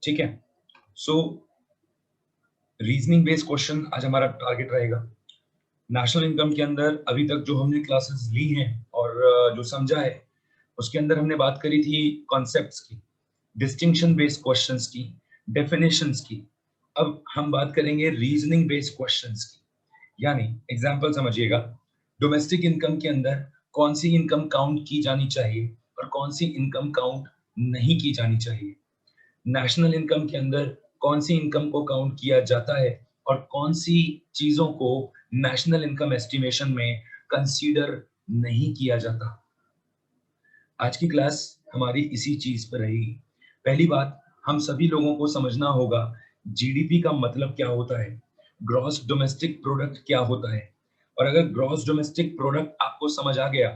ठीक है। सो reasoning based question आज हमारा टारगेट रहेगा। नेशनल इनकम के अंदर अभी तक जो हमने क्लासेस ली हैं और जो समझा है उसके अंदर हमने बात करी थी कॉन्सेप्ट्स की, डिस्टिंक्शन बेस्ड क्वेश्चंस की, डेफिनेशंस की। अब हम बात करेंगे रीजनिंग बेस्ड क्वेश्चंस की, यानी एग्जांपल समझिएगा। डोमेस्टिक इनकम के अंदर कौन सी इनकम काउंट की जानी चाहिए और कौन सी इनकम काउंट नहीं की जानी चाहिए। नेशनल इनकम के अंदर कौन सी इनकम को काउंट किया जाता है और कौन सी चीजों को नेशनल इनकम एस्टिमेशन में कंसीडर नहीं किया जाता। आज की क्लास हमारी इसी चीज पर रहेगी। पहली बात, हम सभी लोगों को समझना होगा जीडीपी का मतलब क्या होता है, ग्रॉस डोमेस्टिक प्रोडक्ट क्या होता है। और अगर ग्रॉस डोमेस्टिक प्रोडक्ट आपको समझ आ गया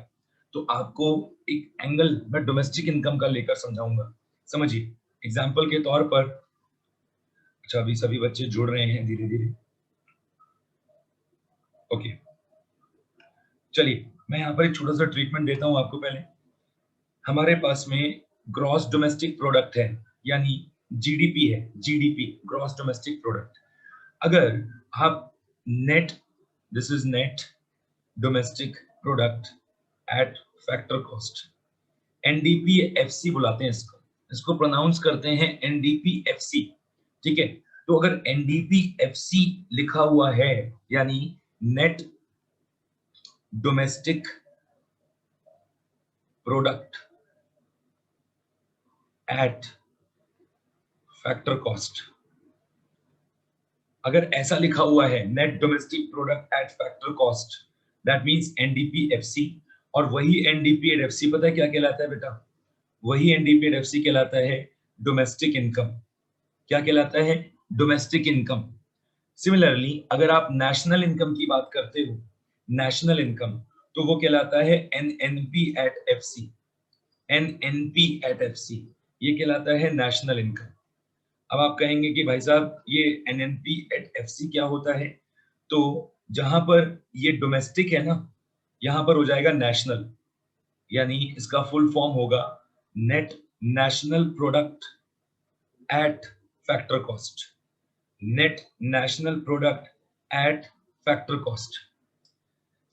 तो आपको एक एंगल मैं डोमेस्टिक इनकम का लेकर समझाऊंगा। समझिए एग्जाम्पल के तौर पर, अच्छा अभी सभी बच्चे जुड़ रहे हैं धीरे धीरे। ओके, चलिए मैं यहाँ पर एक छोटा सा ट्रीटमेंट देता हूँ आपको। पहले हमारे पास में ग्रॉस डोमेस्टिक प्रोडक्ट है, यानी जीडीपी है, जीडीपी ग्रॉस डोमेस्टिक प्रोडक्ट। अगर आप net, this is net domestic product at factor cost, NDPFC बुलाते हैं इसको, इसको प्रोनाउंस करते हैं एनडीपीएफसी। ठीक है, तो अगर एनडीपीएफसी लिखा हुआ है यानी net domestic product at factor cost, अगर ऐसा लिखा हुआ है net domestic product at factor cost, that means NDPFC. और वही एनडीपीएफसी पता है क्या कहलाता है बेटा? वही एनडीपीएफसी कहलाता है डोमेस्टिक इनकम। क्या कहलाता है? Domestic income. सिमिलरली अगर आप नेशनल इनकम की बात करते हो, नेशनल इनकम, तो वो कहलाता है NNP at FC, NNP at FC, ये कहलाता है नेशनल इनकम। अब आप कहेंगे कि भाई साहब ये एनएनपी एट एफसी क्या होता है? तो जहां पर ये डोमेस्टिक है ना, यहां पर हो जाएगा नेशनल, यानी इसका फुल फॉर्म होगा net national product at factor cost, net national product at factor cost.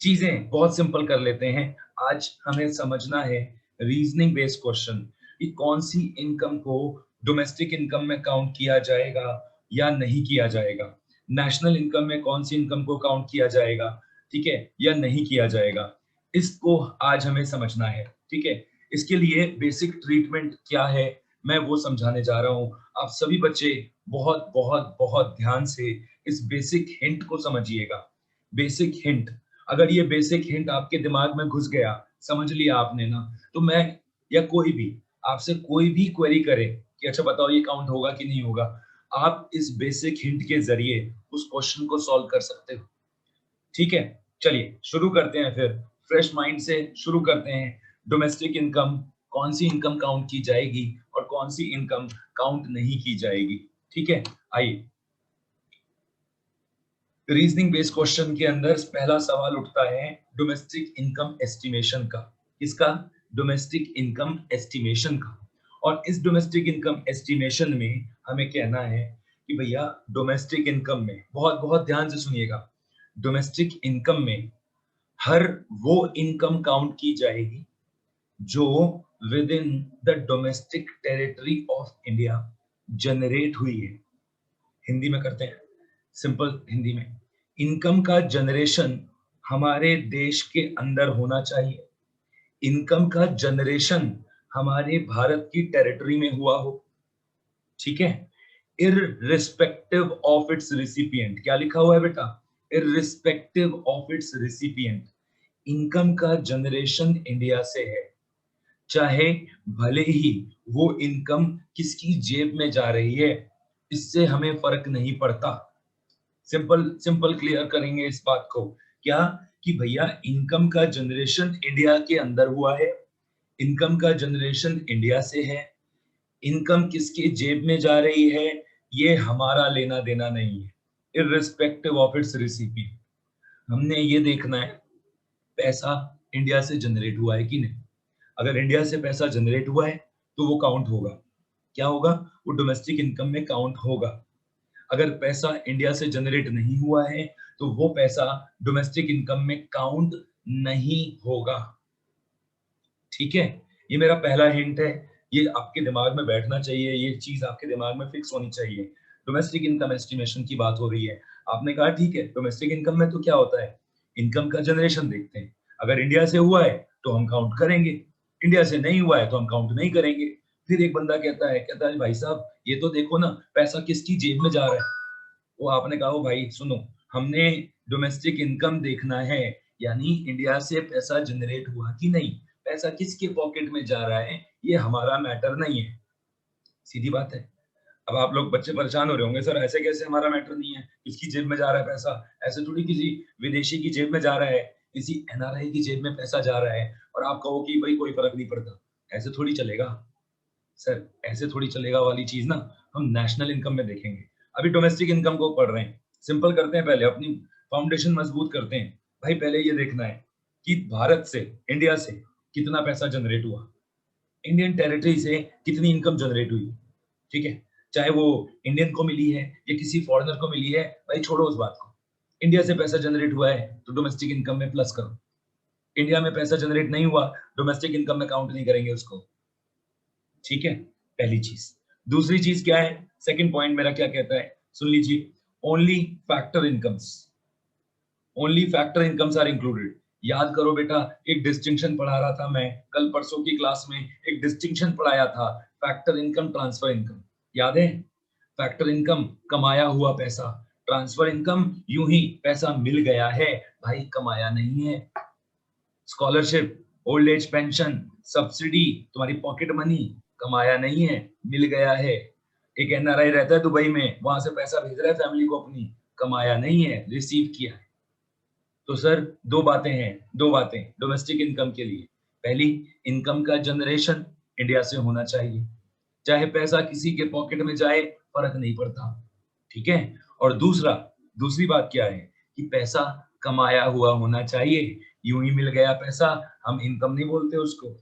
चीजें बहुत सिंपल कर लेते हैं। आज हमें समझना है रीजनिंग बेस्ड क्वेश्चन कि कौन सी इनकम को डोमेस्टिक इनकम में काउंट किया जाएगा या नहीं किया जाएगा, नेशनल इनकम में कौन सी इनकम को काउंट किया जाएगा, ठीक है, या नहीं किया जाएगा। इसको आज हमें समझना है। ठीक है, इसके लिए बेसिक ट्रीटमेंट क्या है मैं वो समझाने जा रहा हूं। आप सभी बच्चे बहुत बहुत बहुत ध्यान से इस बेसिक हिंट को समझिएगा। बेसिक हिंट, अगर ये बेसिक हिंट आपके दिमाग में घुस गया, समझ लिया आपने ना, तो मैं या कोई भी आपसे कोई भी क्वेरी करे कि अच्छा बताओ ये काउंट होगा कि नहीं होगा, आप इस बेसिक हिंट के जरिए उस क्वेश्चन को सॉल्व कर सकते हो। ठीक है, चलिए शुरू करते हैं फिर, फ्रेश माइंड से शुरू करते हैं। डोमेस्टिक इनकम, कौन सी इनकम काउंट की जाएगी और कौन सी इनकम काउंट नहीं की जाएगी। ठीक है, आइए रीजनिंग बेस्ड क्वेश्चन के अंदर पहला सवाल उठता है डोमेस्टिक इनकम एस्टिमेशन का। किसका? डोमेस्टिक इनकम एस्टिमेशन का। और इस डोमेस्टिक इनकम एस्टिमेशन में हमें कहना है कि भैया डोमेस्टिक इनकम में, बहुत बहुत ध्यान से सुनिएगा, डोमेस्टिक इनकम में हर वो इनकम काउंट की जाएगी जो with in the domestic territory of India generate हुई है। हिंदी में करते हैं, सिंपल हिंदी में, इनकम का जनरेशन हमारे देश के अंदर होना चाहिए। इनकम का जनरेशन हमारे भारत की टेरिटरी में हुआ हो। ठीक है, इररिस्पेक्टिव ऑफ इट्स रिसिपिएंट, क्या लिखा हुआ है बेटा? Irrespective of its recipient, income का जनरेशन इंडिया से है, चाहे भले ही वो इनकम किसकी जेब में जा रही है, इससे हमें फर्क नहीं पड़ता। सिंपल सिंपल क्लियर करेंगे इस बात को, क्या कि भैया इनकम का जनरेशन इंडिया के अंदर हुआ है, इनकम का जनरेशन इंडिया से है, इनकम किसके जेब में जा रही है ये हमारा लेना देना नहीं है, इररिस्पेक्टिव ऑफ इट्स रिसिपिएंट। हमने ये देखना है पैसा इंडिया से जनरेट हुआ है कि नहीं। अगर इंडिया से पैसा जनरेट हुआ है तो वो काउंट होगा। क्या होगा, वो डोमेस्टिक इनकम में काउंट होगा। अगर पैसा इंडिया से जनरेट नहीं हुआ है तो वो पैसा डोमेस्टिक इनकम में काउंट नहीं होगा। ठीक है, ये मेरा पहला हिंट है, ये आपके दिमाग में बैठना चाहिए, ये चीज आपके दिमाग में फिक्स होनी चाहिए। डोमेस्टिक इनकम एस्टिमेशन की बात हो रही है, आपने कहा ठीक है, डोमेस्टिक इनकम में तो क्या होता है, इनकम का जनरेशन देखते हैं, अगर इंडिया से हुआ है तो हम काउंट करेंगे, इंडिया से नहीं हुआ है तो हम काउंट नहीं करेंगे। फिर एक बंदा कहता है भाई साहब ये तो देखो ना, पैसा किसकी जेब में जा रहा है। वो आपने कहा हो भाई सुनो, हमने डोमेस्टिक इनकम देखना है, यानी इंडिया से पैसा जनरेट हुआ कि नहीं, पैसा किसके पॉकेट में जा रहा है ये हमारा मैटर नहीं है। सीधी बात है। अब आप लोग बच्चे परेशान हो रहे होंगे, सर ऐसे कैसे हमारा मैटर नहीं है, किसकी जेब में जा रहा है पैसा, ऐसे थोड़ी किसी विदेशी की जेब में जा रहा है, किसी एनआरआई की जेब में पैसा जा रहा है और आप कहो कि भाई कोई फर्क नहीं पड़ता, ऐसे थोड़ी चलेगा सर, ऐसे थोड़ी चलेगा वाली चीज ना हम नेशनल इनकम में देखेंगे। अभी डोमेस्टिक इनकम को पढ़ रहे हैं, सिंपल करते हैं, पहले अपनी फाउंडेशन मजबूत करते हैं। भाई पहले ये देखना है कि भारत से, इंडिया से कितना पैसा जनरेट हुआ, इंडियन टेरिटरी से कितनी इनकम जनरेट हुई। ठीक है, चाहे वो इंडियन को मिली है या किसी फॉरेनर को मिली है, भाई छोड़ो उस बात को, इंडिया से पैसा जनरेट हुआ है तो डोमेस्टिक इनकम में प्लस करो, इंडिया में पैसा जनरेट नहीं हुआ डोमेस्टिक इनकम में काउंट नहीं करेंगे उसको। ठीक है, पहली चीज। दूसरी चीज क्या है, सेकंड पॉइंट मेरा क्या कहता है, सुन लीजिए, only factor incomes, only factor incomes are included. याद करो बेटा, एक डिस्टिंक्शन पढ़ा रहा था मैं कल परसों की क्लास में, एक डिस्टिंक्शन पढ़ाया था, फैक्टर इनकम, ट्रांसफर इनकम, याद है। फैक्टर इनकम कमाया हुआ पैसा, ट्रांसफर इनकम यूं ही पैसा मिल गया है, भाई कमाया नहीं है। Scholarship, old age pension, subsidy, तुम्हारी पॉकेट मनी, कमाया नहीं है, मिल गया है। एक एनआरआई रहता है दुबई में, वहां से पैसा भेज रहा है फैमिली को अपनी, कमाया नहीं है, रिसीव किया है। तो सर दो बातें हैं, दो बातें डोमेस्टिक इनकम के लिए, पहली, इनकम का जनरेशन इंडिया से होना चाहिए, चाहे पैसा किसी के पॉकेट में जाए फर्क नहीं पड़ता। ठीक है, और दूसरा, दूसरी बात क्या है कि पैसा कमाया हुआ होना चाहिए, यूं ही मिल गया पैसा हम इनकम नहीं बोलते उसको।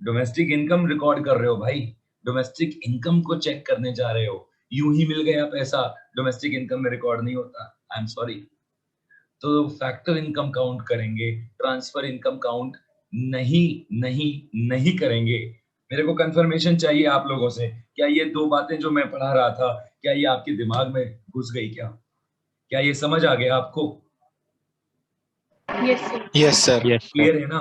डोमेस्टिक इनकम रिकॉर्ड कर रहे हो भाई, डोमेस्टिक इनकम को चेक करने जा रहे हो, यूं ही मिल गया पैसा डोमेस्टिक इनकम में रिकॉर्ड नहीं होता, आई एम सॉरी। तो फैक्टर इनकम काउंट करेंगे, ट्रांसफर इनकम काउंट नहीं नहीं नहीं करेंगे। मेरे को कंफर्मेशन चाहिए आप लोगों से, क्या ये दो बातें जो मैं पढ़ा रहा था, क्या ये आपके दिमाग में घुस गई, क्या ये समझ आ गया आपको? Yes sir. क्लियर है ना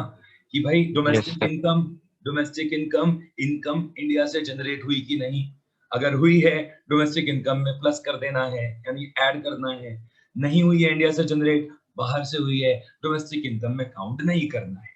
कि भाई domestic sir. Income, domestic income, income India से जनरेट हुई कि नहीं, अगर हुई है डोमेस्टिक इनकम में प्लस कर देना है, यानी ऐड करना है। नहीं हुई है इंडिया से जनरेट, बाहर से हुई है, डोमेस्टिक इनकम में काउंट नहीं करना है।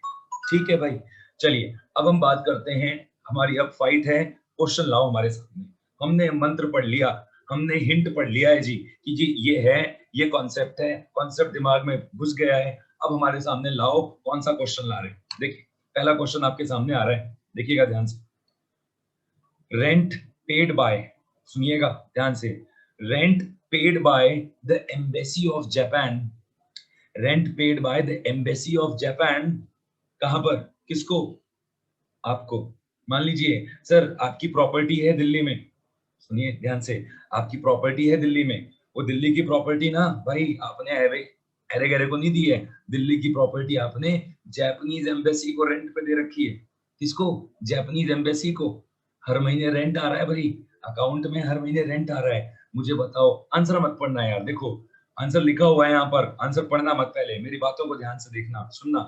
ठीक है भाई, चलिए अब हम बात करते हैं, हमारी अब फाइट है, क्वेश्चन लाओ हमारे सामने। हमने मंत्र पढ़ लिया, हमने हिंट पढ़ लिया है जी कि जी ये है, ये कॉन्सेप्ट है, कॉन्सेप्ट दिमाग में घुस गया है। अब हमारे सामने लाओ कौन सा क्वेश्चन ला रहे हैं। देखिए पहला क्वेश्चन आपके सामने आ रहा है, देखिएगा ध्यान से, रेंट पेड बाय, सुनिएगा ध्यान से, rent paid by the embassy of Japan, rent paid by the embassy of Japan, कहां पर, किसको, आपको। मान लीजिए सर आपकी प्रॉपर्टी है दिल्ली में, सुनिए ध्यान से, आपकी प्रॉपर्टी है दिल्ली में, वो दिल्ली की प्रॉपर्टी ना भाई आपने अरे गरे को नहीं दी है, दिल्ली की प्रॉपर्टी आपने जापानीज एम्बेसी को रेंट पे दे रखी है। किसको, जापानीज एम्बेसी को। हर महीने रेंट आ रहा है भाई, अकाउंट में हर महीने रेंट आ रहा है। मुझे बताओ, आंसर मत पढ़ना यार, देखो आंसर लिखा हुआ है यहाँ पर, आंसर पढ़ना मत, पहले मेरी बातों को ध्यान से देखना सुनना।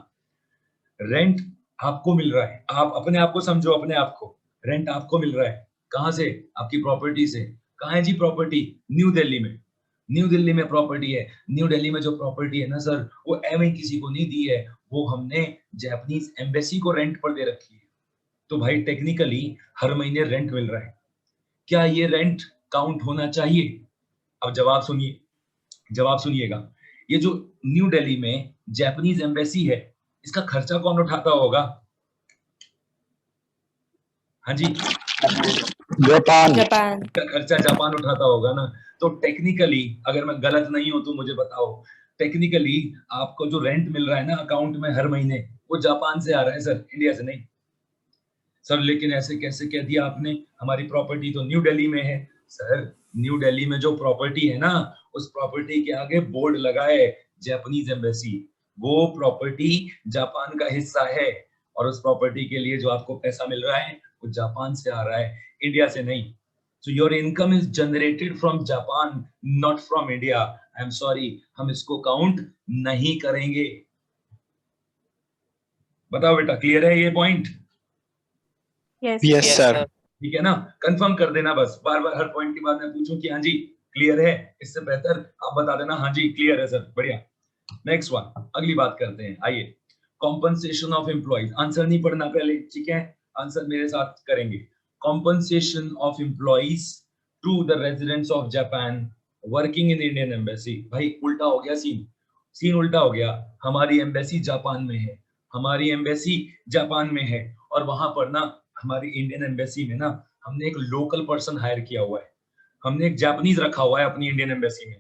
रेंट आपको मिल रहा है, आप अपने आप को समझो, अपने आप को, रेंट आपको मिल रहा है, कहां से, आपकी प्रॉपर्टी से। कहां है जी प्रॉपर्टी, न्यू दिल्ली में, न्यू दिल्ली में प्रॉपर्टी है। न्यू दिल्ली में जो प्रॉपर्टी है ना सर, वो एवं किसी को नहीं दी है, वो हमने जापानीज एम्बेसी को रेंट पर दे रखी है। तो भाई टेक्निकली हर महीने रेंट मिल रहा है, क्या ये रेंट काउंट होना चाहिए? अब जवाब सुनिए, जवाब सुनिएगा, ये जो न्यू दिल्ली में जापानीज एम्बेसी है, इसका खर्चा कौन उठाता होगा? हाँ जी, जापान। इसका खर्चा जापान उठाता होगा ना। तो टेक्निकली अगर मैं गलत नहीं हूं तो मुझे बताओ, टेक्निकली आपको जो रेंट मिल रहा है ना अकाउंट में हर महीने, वो जापान से आ रहा है सर, इंडिया से नहीं। सर लेकिन ऐसे कैसे कह दिया आपने, हमारी प्रॉपर्टी तो न्यू दिल्ली में है। सर न्यू दिल्ली में जो प्रॉपर्टी है ना, उस प्रॉपर्टी के आगे बोर्ड लगा है जापानीज एम्बेसी, वो प्रॉपर्टी जापान का हिस्सा है, और उस प्रॉपर्टी के लिए जो आपको पैसा मिल रहा है वो जापान से आ रहा है, इंडिया से नहीं। So your income is generated from Japan, not from India. I'm sorry, हम इसको काउंट नहीं करेंगे। बताओ बेटा, क्लियर है ये पॉइंट? Yes. Yes, sir. ठीक है ना, कंफर्म कर देना बस, बार बार हर पॉइंट के बाद मैं पूछूं कि हाँ जी क्लियर है, इससे बेहतर आप बता देना हाँ जी क्लियर है सर, बढ़िया। नेक्स्ट वन, अगली बात करते हैं, आइए। कॉम्पनसेशन ऑफ एम्प्लॉइज, आंसर नहीं पढ़ना पहले, ठीक है, आंसर मेरे साथ करेंगे। Compensation of employees to the residents of Japan working in Indian embassy. भाई उल्टा हो गया सीन, सीन उल्टा हो गया। हमारी एम्बेसी जापान में है, हमारी एम्बेसी जापान में है, और वहां पर ना हमारी इंडियन एम्बेसी में ना हमने एक लोकल पर्सन हायर किया हुआ है, हमने एक जापानीज रखा हुआ है अपनी इंडियन एम्बेसी में,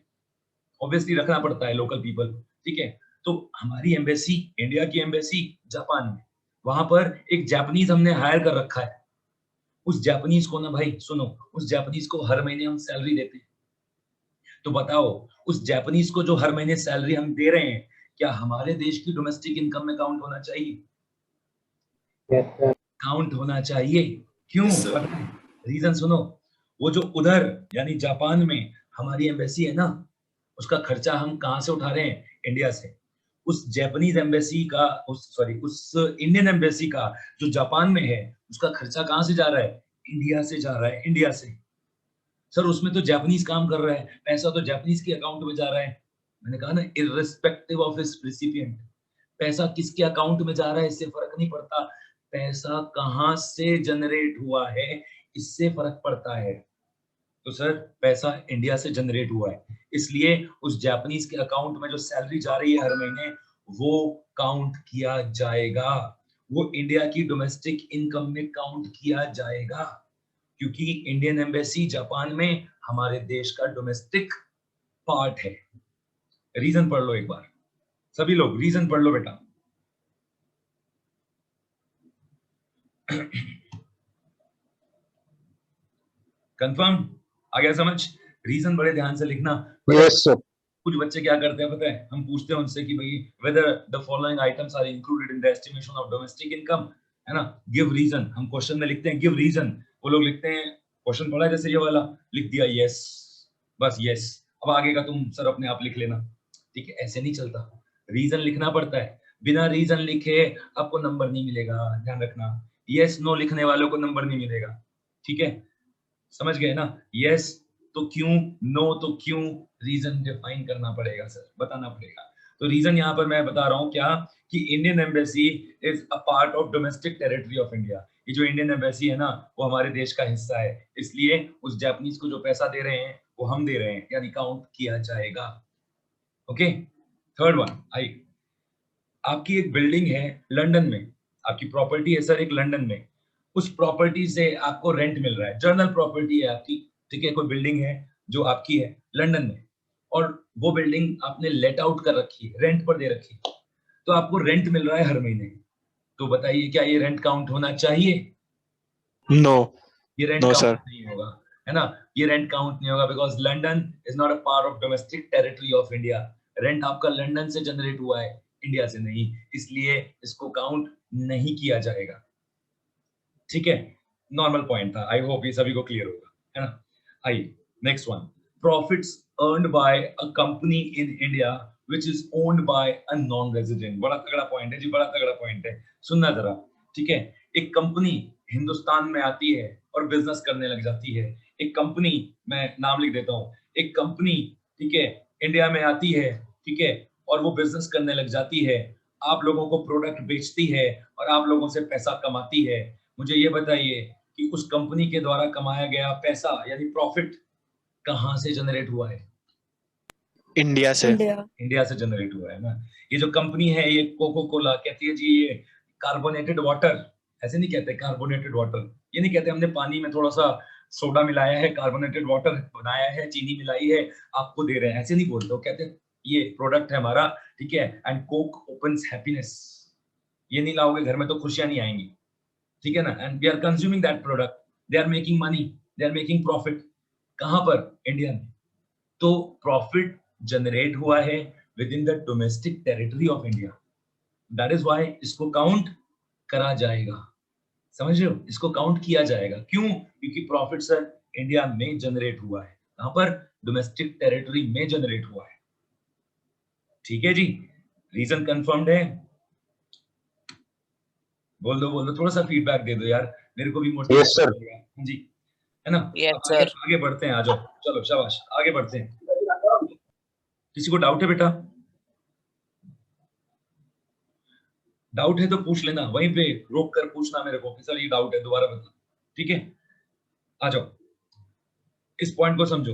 ऑब्वियसली रखना पड़ता है लोकल पीपल, ठीक है। तो हमारी एम्बेसी, इंडिया की एम्बेसी जापान में, वहां पर एक जापानीज हमने हायर कर रखा है। उस जापानीज को ना भाई सुनो, उस जापानीज को हर महीने हम सैलरी देते हैं। तो बताओ, उस जापानीज को जो हर महीने सैलरी हम दे रहे हैं, क्या हमारे देश की डोमेस्टिक इनकम में काउंट होना चाहिए? काउंट होना चाहिए। क्यों? पता है रीजन? सुनो, वो जो उधर यानी जापान में हमारी एम्बेसी है ना, उसका खर्चा हम कहां से उठा रहे हैं? इंडिया से। उस जापानीज एम्बेसी का, उस इंडियन एम्बेसी का जो जापान में है, उसका खर्चा कहां से जा रहा है? इंडिया से जा रहा है, इंडिया से। सर उसमें तो जापानीज काम कर रहा है, पैसा तो जापानीज के अकाउंट में जा रहा है। मैंने कहा ना, इररिस्पेक्टिव ऑफ इट्स रिसिपिएंट, पैसा किसके अकाउंट में जा रहा है इससे फर्क नहीं पड़ता, पैसा कहां से जनरेट हुआ है इससे फर्क पड़ता है। तो सर पैसा इंडिया से जनरेट हुआ है, इसलिए उस जापानीज के अकाउंट में जो सैलरी जा रही है हर महीने, वो काउंट किया जाएगा, वो इंडिया की डोमेस्टिक इनकम में काउंट किया जाएगा, क्योंकि इंडियन एम्बेसी जापान में हमारे देश का डोमेस्टिक पार्ट है। रीजन पढ़ लो एक बार, सभी लोग रीजन पढ़ लो बेटा। कंफर्म? आ गया समझ? रीजन बड़े ध्यान से लिखना। Yes, sir. कुछ बच्चे क्या करते हैं पता है, हम पूछते हैं उनसे कि भाई whether the following items are included in the estimation of domestic income, है ना, गिव रीजन। हम क्वेश्चन में लिखते हैं गिव रीजन, वो लोग लिखते हैं, क्वेश्चन पढ़ा जैसे ये वाला, लिख दिया यस, बस यस, अब आगे का तुम सर अपने आप लिख लेना, ठीक है। ऐसे नहीं चलता, रीजन लिखना पड़ता है, बिना रीजन लिखे आपको नंबर नहीं मिलेगा, ध्यान रखना। यस नो लिखने वालों को नंबर नहीं मिलेगा, ठीक है, समझ गए ना? यस तो क्यों, नो तो क्यों, रीजन डिफाइन करना पड़ेगा सर, बताना पड़ेगा। तो रीजन यहाँ पर मैं बता रहा हूँ क्या, कि Indian embassy is a part of domestic territory of India. ये जो इंडियन एम्बेसी है ना, वो हमारे देश का हिस्सा है, इसलिए उस जापानीज को जो पैसा दे रहे हैं वो हम दे रहे हैं, यानी काउंट किया जाएगा। ओके, थर्ड वन आई। आपकी एक बिल्डिंग है लंदन में, आपकी प्रॉपर्टी है सर एक लंदन में, उस प्रॉपर्टी से आपको रेंट मिल रहा है, जर्नल प्रॉपर्टी है आपकी, ठीक है, कोई बिल्डिंग है जो आपकी है लंदन में, और वो बिल्डिंग आपने लेट आउट कर रखी है, रेंट पर दे रखी है, तो आपको रेंट मिल रहा है हर महीने। तो बताइए क्या ये रेंट काउंट होना चाहिए? No. ये रेंट No, काउंट sir. नहीं होगा, है ना, ये रेंट काउंट नहीं होगा, because London is not a part of domestic territory of India. Rent आपका लंदन से जनरेट हुआ है, इंडिया से नहीं, इसलिए इसको काउंट नहीं किया जाएगा, ठीक है। नॉर्मल पॉइंट था, आई होप ये सभी को क्लियर होगा, है ना। आइए next one. Profits earned by a company in India which is owned by a non resident. बड़ा तगड़ा पॉइंट है जी, बड़ा तगड़ा पॉइंट है, सुनना जरा, ठीक है। एक कंपनी हिंदुस्तान में आती है और बिजनेस करने लग जाती है, एक कंपनी, मैं नाम लिख देता हूँ, एक कंपनी, ठीक है, इंडिया में आती है, ठीक है, और वो बिजनेस करने लग जाती है, आप लोगों को प्रोडक्ट बेचती है और आप लोगों से पैसा कमाती है। मुझे ये बताइए कि उस कंपनी के द्वारा कमाया गया पैसा यानी प्रॉफिट कहां से जनरेट हुआ है? India, sir. India. इंडिया से जनरेट हुआ है ना। ये जो कंपनी है, ये कोको कोला कहती है जी ये कार्बोनेटेड वाटर, ऐसे नहीं कहते कार्बोनेटेड वाटर, ये नहीं कहते हमने पानी में थोड़ा सा सोडा मिलाया है, कार्बोनेटेड वाटर बनाया है, चीनी मिलाई है, आपको दे रहे हैं, ऐसे नहीं बोलते, वो कहते हैं ये प्रोडक्ट है हमारा, ठीक है, एंड कोक ओपन्स हैप्पीनेस, ये नहीं लाओगे घर में तो खुशियां नहीं आएंगी, ठीक है ना, and we are consuming that product, they are making money, they are making profit. कहां पर? इंडिया में। तो प्रॉफिट जनरेट हुआ है within the domestic territory of India, that is why इसको काउंट करा जाएगा। समझ रहे हो, इसको काउंट किया जाएगा। क्यों? क्योंकि प्रॉफिट सर इंडिया में जनरेट हुआ है। कहां पर? डोमेस्टिक टेरिटरी में जनरेट हुआ है। ठीक है जी, रीजन कंफर्म्ड है? बोल दो, थोड़ा सा फीडबैक दे दो यार, मेरे को भी मोटिवेट Yes, sir. करेगा। हाँ जी, है ना। Yes, अब आगे sir. आगे बढ़ते हैं, आ जाओ, चलो शाबाश, आगे बढ़ते हैं। किसी को डाउट है बेटा? डाउट है तो पूछ लेना, वहीं पे रोक कर पूछना मेरे को कि सर ये डाउट है, दोबारा बता। ठीक है, आ जाओ, इस पॉइंट को समझो।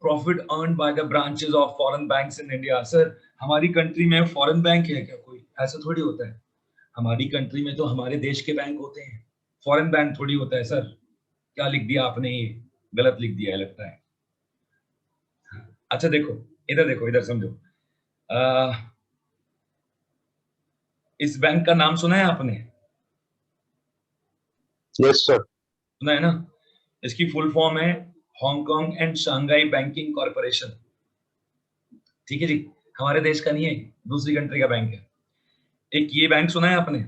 Profit earn by the branches of foreign banks in India. Sir हमारी कंट्री में फॉरेन बैंक है क्या कोई? ऐसा थोड़ी होता है। हमारी कंट्री में तो हमारे देश के बैंक होते हैं, फॉरेन बैंक थोड़ी होता है। सर क्या लिख दिया आपने, ये गलत लिख दिया है लगता है। अच्छा देखो, इधर देखो, इधर समझो। इस बैंक का नाम सुना है आपने? Yes, sir. सुना है ना। इसकी फुल फॉर्म है Hong Kong and Shanghai banking corporation. ठीक है जी, हमारे देश का नहीं है, दूसरी कंट्री का बैंक है। एक ये बैंक सुना है आपने?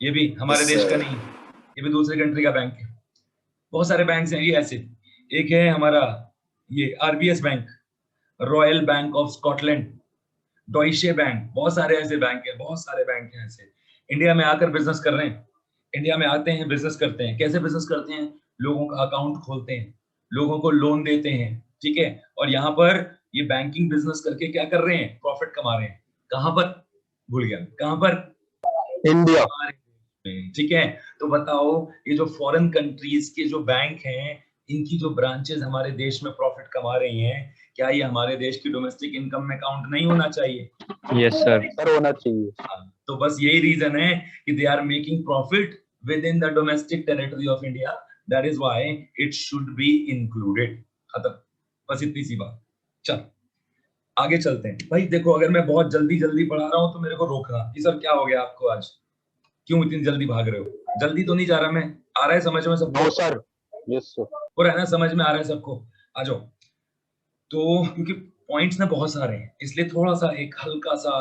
ये भी हमारे देश का नहीं, ये भी दूसरी कंट्री का बैंक है। बहुत सारे बैंक हैं ये ऐसे। एक है हमारा ये RBS bank, royal bank of Scotland, डॉइचे bank, बहुत सारे ऐसे बैंक हैं, बहुत सारे बैंक हैं ऐसे। इंडिया में आकर बिजनेस कर रहे हैं, इंडिया में आते हैं, बिजनेस करते हैं। कैसे बिजनेस करते हैं? लोगों का अकाउंट खोलते हैं, लोगों को लोन देते हैं, ठीक है। और यहाँ पर ये बैंकिंग बिजनेस करके क्या कर रहे हैं? प्रॉफिट कमा रहे हैं। कहां पर? भूल गया, कहां पर? India. ठीक है। तो बताओ, ये जो फॉरेन कंट्रीज के जो बैंक हैं, इनकी जो ब्रांचेस हमारे देश में प्रॉफिट कमा रही हैं, क्या ये हमारे देश की डोमेस्टिक इनकम में काउंट नहीं होना चाहिए? Yes, sir. सर होना चाहिए। तो बस यही रीजन है कि they are making profit within the domestic territory of India, that is why it should be included. खत्म, बस इतनी सी बात। चल आगे चलते हैं भाई। देखो, अगर मैं बहुत जल्दी जल्दी पढ़ा रहा हूं तो मेरे को रोकना कि सर क्या हो गया आपको आज, क्यों इतनी जल्दी भाग रहे हो? जल्दी तो नहीं जा रहा मैं, आ रहा है समझ में सबको? No, sir. Yes, sir. हो रहा है ना, समझ में आ रहा है सबको? आ जाओ। तो क्योंकि पॉइंट्स ना बहुत सारे हैं, इसलिए थोड़ा सा एक हल्का सा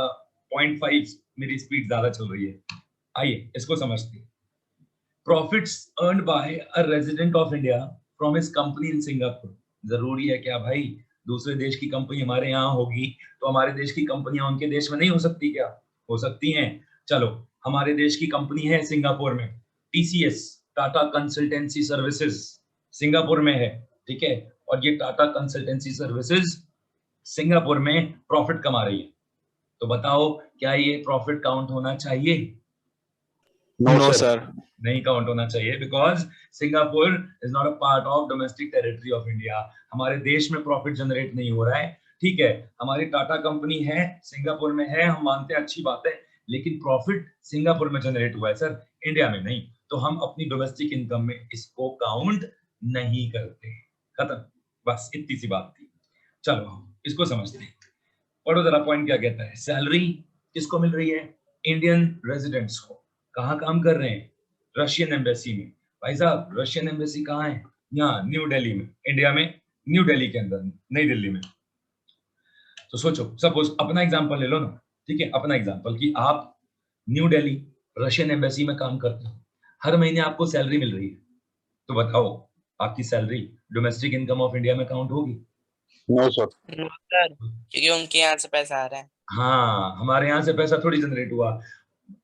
0.5 मेरी स्पीड ज्यादा चल रही है। आइए इसको समझते हैं। Profits earned by a resident of India from his company in Singapore. जरूरी है क्या भाई दूसरे देश की कंपनी हमारे यहाँ होगी तो हमारे देश की कंपनियां उनके देश में नहीं हो सकती क्या? हो सकती हैं। चलो, हमारे देश की कंपनी है सिंगापुर में, TCS, Tata consultancy services, Singapore में है, ठीक है। और ये टाटा कंसल्टेंसी सर्विसेज सिंगापुर में प्रॉफिट कमा रही है। तो बताओ, क्या ये प्रॉफिट काउंट होना चाहिए? No, No, sir. sir. नहीं काउंट होना चाहिए, because Singapore is not a part of domestic territory of India. हमारे देश में प्रॉफिट जनरेट नहीं हो रहा है, ठीक है। हमारी टाटा कंपनी है, सिंगापुर में है, हम मानते हैं, अच्छी बात है, लेकिन प्रॉफिट सिंगापुर में जनरेट हुआ है सर, इंडिया में नहीं। तो हम अपनी डोमेस्टिक इनकम में इसको काउंट नहीं करते। खत्म, बस इतनी सी बात थी। चलो हम इसको समझते हैं। पढ़ो जरा, पॉइंट क्या कहता है। सैलरी किसको मिल रही है? इंडियन रेजिडेंट्स को। कहाँ काम कर रहे हैं? रशियन एम्बेसी में। भाई साहब, रशियन एम्बेसी कहाँ है? यहाँ न्यू दिल्ली में, इंडिया में न्यू दिल्ली के अंदर, नई दिल्ली में। तो सोचो, सपोज अपना एग्जांपल ले लो ना, ठीक है, अपना एग्जांपल कि आप न्यू दिल्ली रशियन एम्बेसी में काम करते हो, हर महीने आपको सैलरी मिल रही है। तो बताओ, आपकी salary domestic income of India में काउंट होगी? No, sir. No, sir. क्योंकि उनके यहाँ से पैसा आ रहा है। हाँ, हमारे यहाँ से पैसा थोड़ी जनरेट हुआ।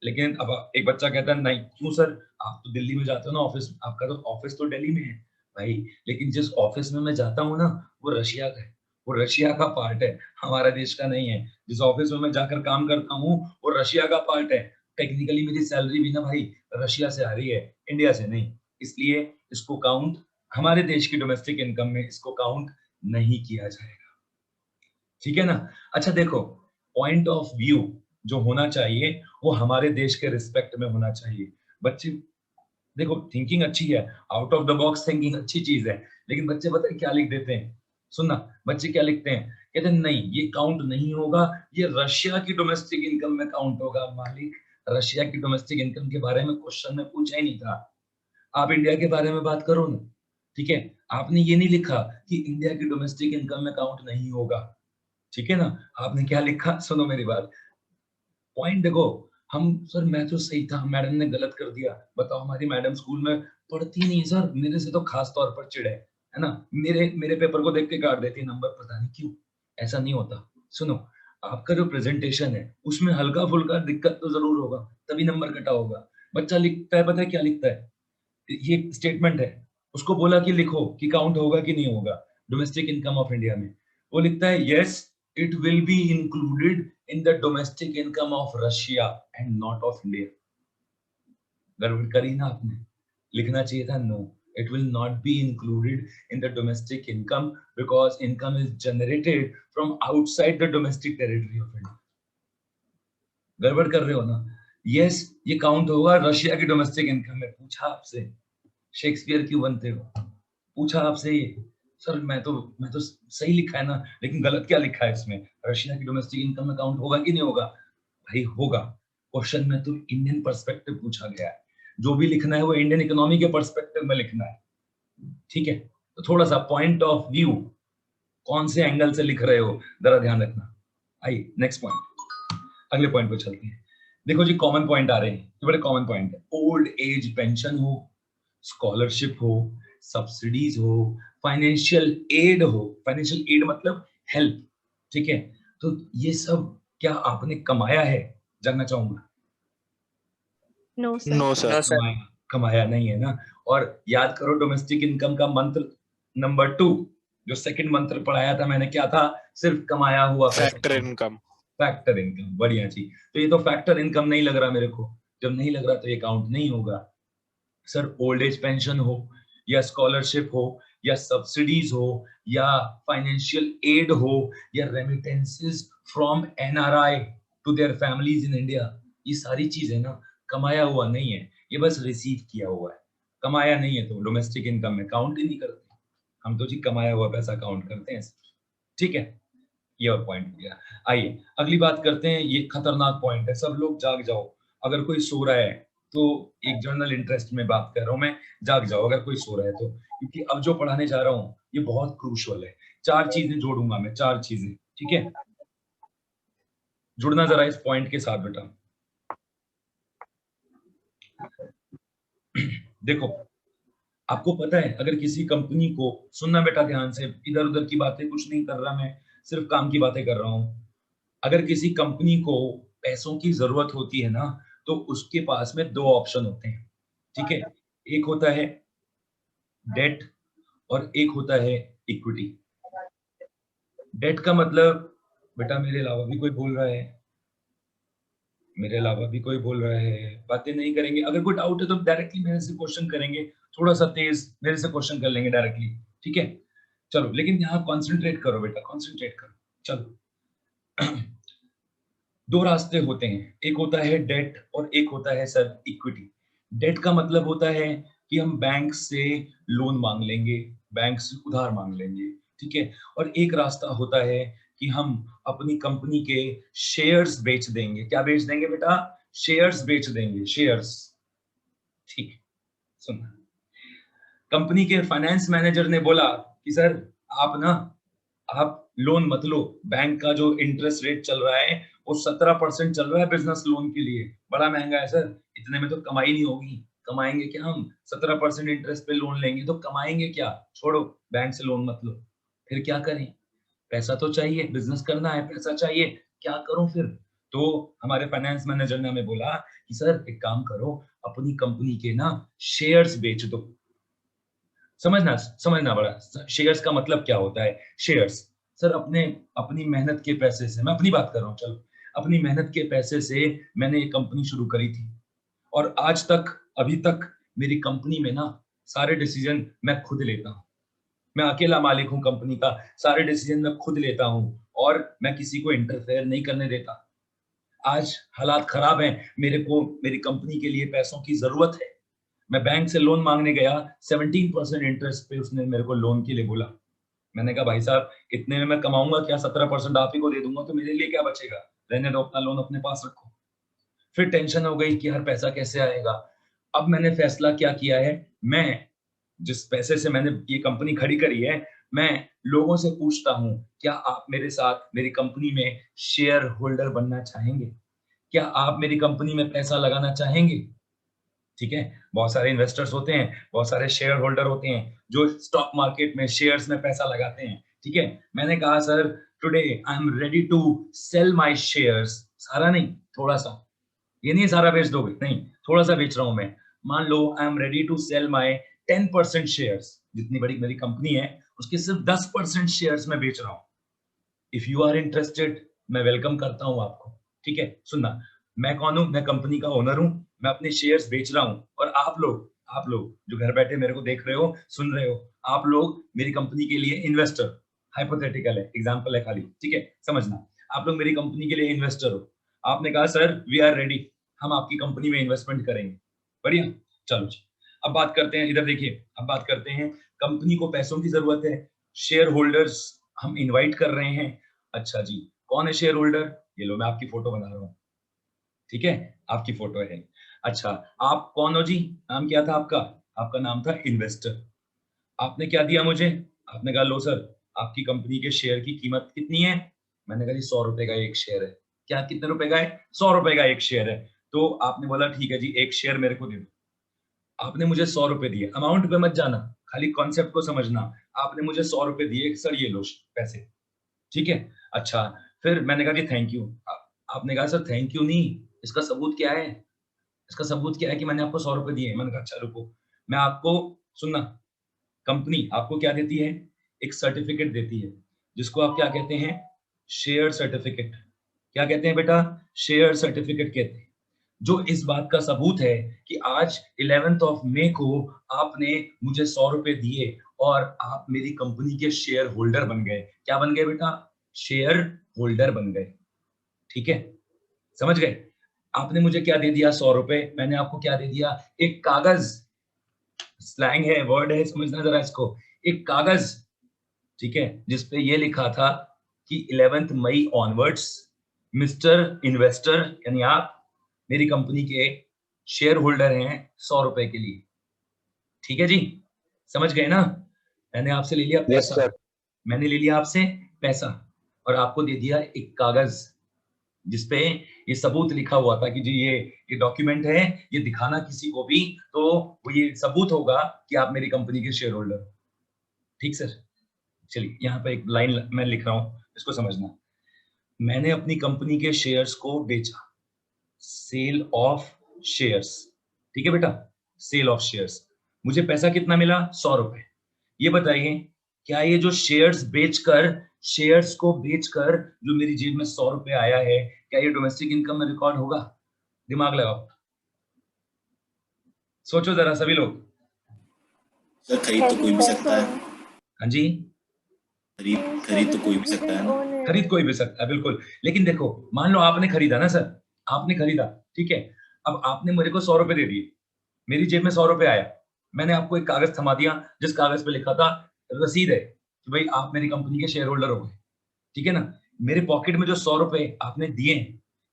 लेकिन अब एक बच्चा कहता है नहीं, क्यों सर, आप तो दिल्ली में जाते हो ना ऑफिस, आपका तो ऑफिस तो दिल्ली में है भाई, लेकिन जिस ऑफिस में मैं जाता हूँ ना, वो रशिया का है, वो रशिया का पार्ट है, हमारा देश का नहीं है। जिस ऑफिस में मैं जाकर काम करता हूँ वो रशिया का पार्ट है। टेक्निकली मेरी सैलरी भी ना भाई रशिया से आ रही है, इंडिया से नहीं। इसलिए इसको काउंट, हमारे देश की डोमेस्टिक इनकम में इसको काउंट नहीं किया जाएगा, ठीक है ना। अच्छा देखो, पॉइंट ऑफ व्यू जो होना चाहिए वो हमारे देश के रिस्पेक्ट में होना चाहिए। बच्चे देखो, थिंकिंग अच्छी है, out of the box thinking अच्छी चीज है, लेकिन बच्चे पता है क्या लिख देते हैं? सुनना, बच्चे क्या लिखते हैं, कहते हैं नहीं ये काउंट नहीं होगा, ये रशिया की डोमेस्टिक इनकम में काउंट होगा। मालिक, रशिया की डोमेस्टिक इनकम के बारे में क्वेश्चन में पूछा ही नहीं था। आप इंडिया के बारे में बात करो ना, ठीक है। आपने ये नहीं लिखा कि इंडिया की डोमेस्टिक इनकम में काउंट नहीं होगा, ठीक है ना। आपने क्या लिखा, सुनो मेरी बात, पॉइंट देखो। हम सर मैं तो सही था, मैडम ने गलत कर दिया, बताओ हमारी मैडम स्कूल में पढ़ती नहीं सर, मेरे से तो खास तौर पर चिढ़े, है ना। मेरे मेरे पेपर को देख के काट देती है नंबर, पता नहीं क्यों। ऐसा नहीं होता। सुनो, आपका जो प्रेजेंटेशन है उसमें हल्का फुल्का दिक्कत तो जरूर होगा, तभी नंबर कटा होगा। बच्चा लिखता है, पता है क्या लिखता है, ये स्टेटमेंट है, उसको बोला कि लिखो कि काउंट होगा कि नहीं होगा डोमेस्टिक इनकम ऑफ इंडिया में, वो लिखता है yes it will be included in the domestic income of Russia and not of India. गड़बड़ करी ना आपने, लिखना चाहिए था no it will not be included in the domestic income because income is generated from outside the domestic territory of India. गड़बड़ कर रहे हो ना। यस ये काउंट होगा रशिया की डोमेस्टिक इनकम में। पूछा आपसे शेक्सपियर क्यों बनते हो, पूछा आपसे ये। सर मैं तो सही लिखा है ना, लेकिन गलत क्या लिखा है इसमें, रशिया की डोमेस्टिक इनकम में काउंट होगा कि नहीं होगा। भाई होगा, क्वेश्चन में तो इंडियन पर्सपेक्टिव पूछा गया है, जो भी लिखना है वो इंडियन इकोनॉमी के पर्सपेक्टिव में लिखना है, ठीक है। तो थोड़ा सा पॉइंट ऑफ व्यू, कौन से एंगल से लिख रहे हो जरा ध्यान रखना। आइए नेक्स्ट पॉइंट, अगले पॉइंट पे चलते हैं। देखो जी कॉमन पॉइंट आ रहे हैं, ये बड़े कॉमन पॉइंट है। ओल्ड एज पेंशन हो, स्कॉलरशिप हो, सब्सिडीज हो, फाइनेंशियल एड हो, फाइनेंशियल एड मतलब हेल्प, ठीक है। तो ये सब क्या आपने कमाया है, जानना चाहूंगा। No, sir. No no sir. Sir. कमाया कमाया नहीं है ना। और याद करो डोमेस्टिक इनकम का मंत्र नंबर 2, जो सेकंड मंत्र पढ़ाया था मैंने, क्या था, सिर्फ कमाया हुआ पैसा। Factor income. फैक्टर इनकम, बढ़िया जी। तो ये तो फैक्टर इनकम नहीं लग रहा मेरे को, जब नहीं लग रहा तो ये काउंट नहीं होगा। सर ओल्ड एज पेंशन हो या स्कॉलरशिप हो या सब्सिडीज हो या फाइनेंशियल एड हो या remittances from NRI to their families in India, ये सारी चीजें ना कमाया हुआ नहीं है, ये बस रिसीव किया हुआ है। कमाया नहीं है तो डोमेस्टिक इनकम में काउंट ही नहीं करते, हम तो जी कमाया हुआ पैसा काउंट करते हैं, ठीक है। ये और पॉइंट हो गया। आइए अगली बात करते हैं, ये खतरनाक पॉइंट है, सब लोग जाग जाओ। अगर कोई सो रहा है तो, एक जर्नल इंटरेस्ट में बात कर रहा हूं मैं, जाग जाओ अगर कोई सो रहा है तो, क्योंकि अब जो पढ़ाने जा रहा हूँ ये बहुत क्रूशियल है। 4 चीजें जोड़ूंगा मैं, 4 चीजें, ठीक है। जुड़ना जरा इस पॉइंट के साथ बेटा। देखो आपको पता है, अगर किसी कंपनी को, सुनना बेटा ध्यान से, इधर उधर की बातें कुछ नहीं कर रहा मैं, सिर्फ काम की बातें कर रहा हूं। अगर किसी कंपनी को पैसों की जरूरत होती है ना, तो उसके पास में 2 ऑप्शन होते हैं, ठीक है। एक होता है डेट और एक होता है इक्विटी। डेट का मतलब, बेटा मेरे अलावा भी कोई बोल रहा है, मेरे अलावा भी कोई बोल रहा है, बातें नहीं करेंगे। अगर कोई डाउट है तो डायरेक्टली मेरे से क्वेश्चन करेंगे, थोड़ा सा तेज मेरे से क्वेश्चन कर लेंगे डायरेक्टली, ठीक है। चलो लेकिन यहाँ कॉन्सेंट्रेट करो बेटा, कॉन्सेंट्रेट करो। चलो 2 रास्ते होते हैं, एक होता है डेट और एक होता है सर इक्विटी। डेट का मतलब होता है कि हम बैंक से लोन मांग लेंगे, बैंक से उधार मांग लेंगे, ठीक है। और एक रास्ता होता है कि हम अपनी कंपनी के शेयर्स बेच देंगे। क्या बेच देंगे बेटा, शेयर्स बेच देंगे, शेयर्स, ठीक है। सुन, कंपनी के फाइनेंस मैनेजर ने बोला कि सर आप लोन मत लो, बैंक का जो इंटरेस्ट रेट चल रहा है वो 17% चल रहा है बिजनेस लोन के लिए, बड़ा महंगा है सर, इतने में तो कमाई नहीं होगी। कमाएंगे क्या हम, 17% इंटरेस्ट पे लोन लेंगे तो कमाएंगे क्या, छोड़ो बैंक से लोन मत लो। फिर क्या करें, पैसा तो चाहिए, बिजनेस करना है, पैसा चाहिए, क्या करूं फिर। तो हमारे फाइनेंस मैनेजर ने हमें बोला कि सर एक काम करो, अपनी कंपनी के ना शेयर्स बेच दो। समझना समझना बड़ा, शेयर्स का मतलब क्या होता है। शेयर्स सर अपने अपनी मेहनत के पैसे से, मैं अपनी बात कर रहा हूँ, चलो अपनी मेहनत के पैसे से मैंने ये कंपनी शुरू करी थी, और आज तक अभी तक मेरी कंपनी में ना सारे डिसीजन मैं खुद लेता हूँ, मैं अकेला मालिक हूँ कंपनी का, सारे डिसीजन मैं खुद लेता हूँ और मैं किसी को इंटरफेयर नहीं करने देता। आज हालात खराब हैं, मेरे को मेरी कंपनी के लिए पैसों की जरूरत है, मैं बैंक से लोन मांगने गया, 17% इंटरेस्ट पे उसने मेरे को लोन के लिए बोला। मैंने कहा भाई साहब इतने में मैं कमाऊंगा क्या, 17% आप ही को दे दूंगा तो मेरे लिए क्या बचेगा, रहने दो, अपना लोन अपने पास रखो। फिर टेंशन हो गई कि यार पैसा कैसे आएगा। अब मैंने फैसला क्या किया है, मैं जिस पैसे से मैंने ये कंपनी खड़ी करी है, मैं लोगों से पूछता हूँ, क्या आप मेरे साथ मेरी कंपनी में शेयर होल्डर बनना चाहेंगे? क्या आप मेरी कंपनी में पैसा लगाना चाहेंगे? ठीक है, बहुत सारे इन्वेस्टर्स होते हैं, बहुत सारे शेयर होल्डर होते हैं जो स्टॉक मार्केट में शेयर्स में पैसा लगाते हैं। ठीक है, मैंने कहा sir today I am ready to sell my shares, सारा नहीं, थोड़ा सा, ये नहीं सारा बेच दोगे, नहीं, थोड़ा सा बेच रहा हूं मैं। मान लो I am ready to sell my 10% shares, जितनी बड़ी मेरी कंपनी है उसके सिर्फ 10% शेयर्स में बेच रहा हूं। इफ यू आर इंटरेस्टेड, मैं वेलकम करता हूं आपको। ठीक है, सुनना, मैं कौन हूं? मैं कंपनी का ओनर हूं, मैं अपने शेयर्स बेच रहा हूं, और आप लोग जो घर बैठे मेरे को देख रहे हो, सुन रहे हो, आप लोग मेरी कंपनी के लिए इन्वेस्टर, हाइपोथेटिकल है, एग्जांपल है खाली, ठीक है, समझना, आप लोग मेरी कंपनी के लिए इन्वेस्टर हो। आपने कहा सर वी आर रेडी, हम आपकी कंपनी में इन्वेस्टमेंट करेंगे। बढ़िया, चलो जी, अब बात करते हैं, इधर देखिए, अब बात करते हैं, कंपनी को पैसों की जरूरत है, शेयर होल्डर्स हम इनवाइट कर रहे हैं। अच्छा जी, कौन है शेयर होल्डर? ये लो, मैं आपकी फोटो बना रहा हूँ, ठीक है, आपकी फोटो है। अच्छा, आप कौन हो जी? नाम क्या था आपका? आपका नाम था इन्वेस्टर। आपने क्या दिया मुझे? आपने कहा लो सर, आपकी कंपनी के शेयर की कीमत कितनी है? मैंने कहा जी 100 रुपए का एक शेयर है। क्या, कितने रुपए का है? 100 रुपए का एक शेयर है। तो आपने बोला ठीक है जी, एक शेयर मेरे को दे दो। आपने मुझे 100 रुपए दिए, अमाउंट पे मत जाना, खाली कॉन्सेप्ट को समझना। आपने मुझे 100 रुपए दिए, सर ये लो पैसे, ठीक है। अच्छा, फिर मैंने कहा कि थैंक यू। आपने कहा सर थैंक यू नहीं, इसका सबूत क्या है? इसका सबूत क्या है कि मैंने आपको 100 रुपए दिए? मैंने कहा अच्छा रुको, मैं आपको, सुनना, कंपनी आपको क्या देती है? एक सर्टिफिकेट देती है, जिसको आप क्या कहते हैं? Share certificate. क्या कहते हैं बेटा? शेयर सर्टिफिकेट कहते हैं, जो इस बात का सबूत है कि आज 11th ऑफ मई को आपने मुझे 100 रुपए दिए और आप मेरी कंपनी के शेयर होल्डर बन गए। क्या बन गए बेटा? शेयर होल्डर बन गए, ठीक है, समझ गए? आपने मुझे क्या दे दिया? 100 रुपए। मैंने आपको क्या दे दिया? एक कागज, स्लैंग है, वर्ड है, समझना जरा इसको, एक कागज, ठीक है, जिसपे ये लिखा था कि 11th मई ऑनवर्ड्स मिस्टर इन्वेस्टर, यानी आप मेरी कंपनी के शेयर होल्डर हैं 100 रुपए के लिए। ठीक है जी, समझ गए ना? मैंने आपसे ले लिया यस पैसा, सर। मैंने ले लिया आपसे पैसा, और आपको दे दिया एक कागज जिसपे ये सबूत लिखा हुआ था कि जी ये डॉक्यूमेंट है, ये दिखाना किसी को भी तो वो ये सबूत होगा कि आप मेरी कंपनी के शेयर होल्डर। ठीक सर, चलिए यहाँ पे एक लाइन मैं लिख रहा हूँ, इसको समझना। मैंने अपनी कंपनी के शेयर्स को बेचा, सेल ऑफ शेयर्स, ठीक है बेटा, सेल ऑफ शेयर्स। मुझे पैसा कितना मिला? 100 रुपए। ये बताइए, क्या ये जो शेयर्स को बेचकर जो मेरी जेब में 100 रुपए आया है, क्या ये डोमेस्टिक इनकम में रिकॉर्ड होगा? दिमाग लगाओ, सोचो जरा सभी लोग। सर खरीद तो कोई भी सकता है। हाँ जी, खरीद तो कोई भी सकता है ना। खरीद कोई भी सकता है, बिल्कुल। लेकिन देखो, मान लो आपने खरीदा ना सर, आपने खरीदा, ठीक है, अब आपने मेरे को 100 रुपए दे दिए, मेरी जेब में 100 रुपए आया, मैंने आपको एक कागज थमा दिया जिस कागज पे लिखा था, रसीद है कि भाई आप मेरी कंपनी के शेयर होल्डर हो गए, ठीक है ना। मेरे पॉकेट में जो 100 रुपए आपने दिए,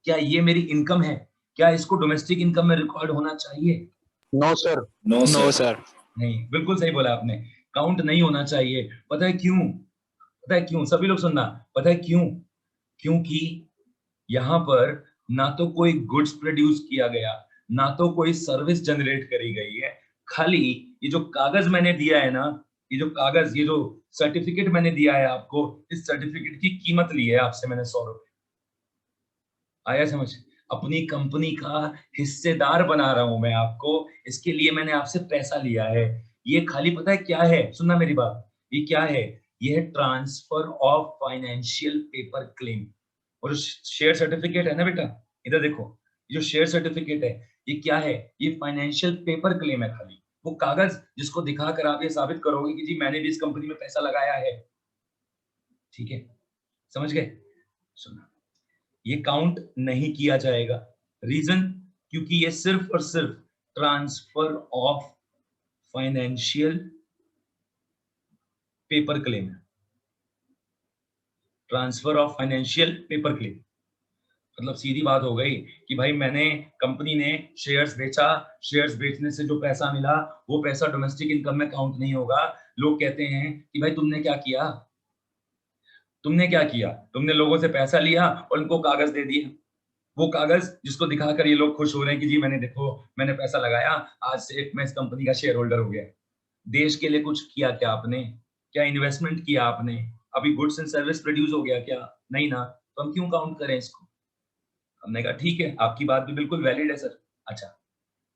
क्या ये मेरी इनकम है? क्या इसको डोमेस्टिक इनकम में रिकॉर्ड होना चाहिए? No sir. No no sir. Sir. नहीं, बिल्कुल सही बोला आपने, काउंट नहीं होना चाहिए। पता है क्यों? पता है क्यों? सभी लोग सुनना, पता है क्यों? क्योंकि यहाँ पर ना तो कोई गुड्स प्रोड्यूस किया गया, ना तो कोई सर्विस जनरेट करी गई है, खाली ये जो कागज मैंने दिया है ना, ये जो कागज, ये जो सर्टिफिकेट मैंने दिया है आपको, इस सर्टिफिकेट की कीमत ली है आपसे मैंने 100 रुपए। आया समझ? अपनी कंपनी का हिस्सेदार बना रहा हूं मैं आपको, इसके लिए मैंने आपसे पैसा लिया है। ये खाली पता है क्या है? सुनना मेरी बात, ये क्या है? ये है transfer of financial paper claim. और जो शेयर सर्टिफिकेट है ना बेटा, इधर देखो, ये जो शेयर सर्टिफिकेट है, ये क्या है? ये फाइनेंशियल पेपर क्लेम है, खाली वो कागज जिसको दिखाकर आप ये साबित करोगे कि जी मैंने भी इस कंपनी में पैसा लगाया है। ठीक है, समझ गए? सुना, ये काउंट नहीं किया जाएगा। रीजन, क्योंकि ये सिर्फ और सिर्फ transfer of financial paper claim है, transfer of financial paper claim. मतलब सीधी बात हो गई कि भाई मैंने, कंपनी ने शेयर्स बेचा, शेयर्स बेचने से जो पैसा मिला वो पैसा डोमेस्टिक इनकम में काउंट नहीं होगा। लोग कहते हैं कि भाई तुमने क्या किया, तुमने क्या किया, तुमने लोगों से पैसा लिया और उनको कागज दे दिया, वो कागज जिसको दिखाकर ये लोग खुश हो रहे हैं कि जी मैंने, देखो मैंने पैसा लगाया, आज से मैं इस कंपनी का शेयर होल्डर हो गया। देश के लिए कुछ किया क्या आपने? क्या इन्वेस्टमेंट किया आपने? अभी गुड्स एंड सर्विस प्रोड्यूस हो गया क्या? नहीं ना, तो हम क्यों काउंट करें इसको? हमने कहा ठीक है, आपकी बात भी बिल्कुल वैलिड है सर। अच्छा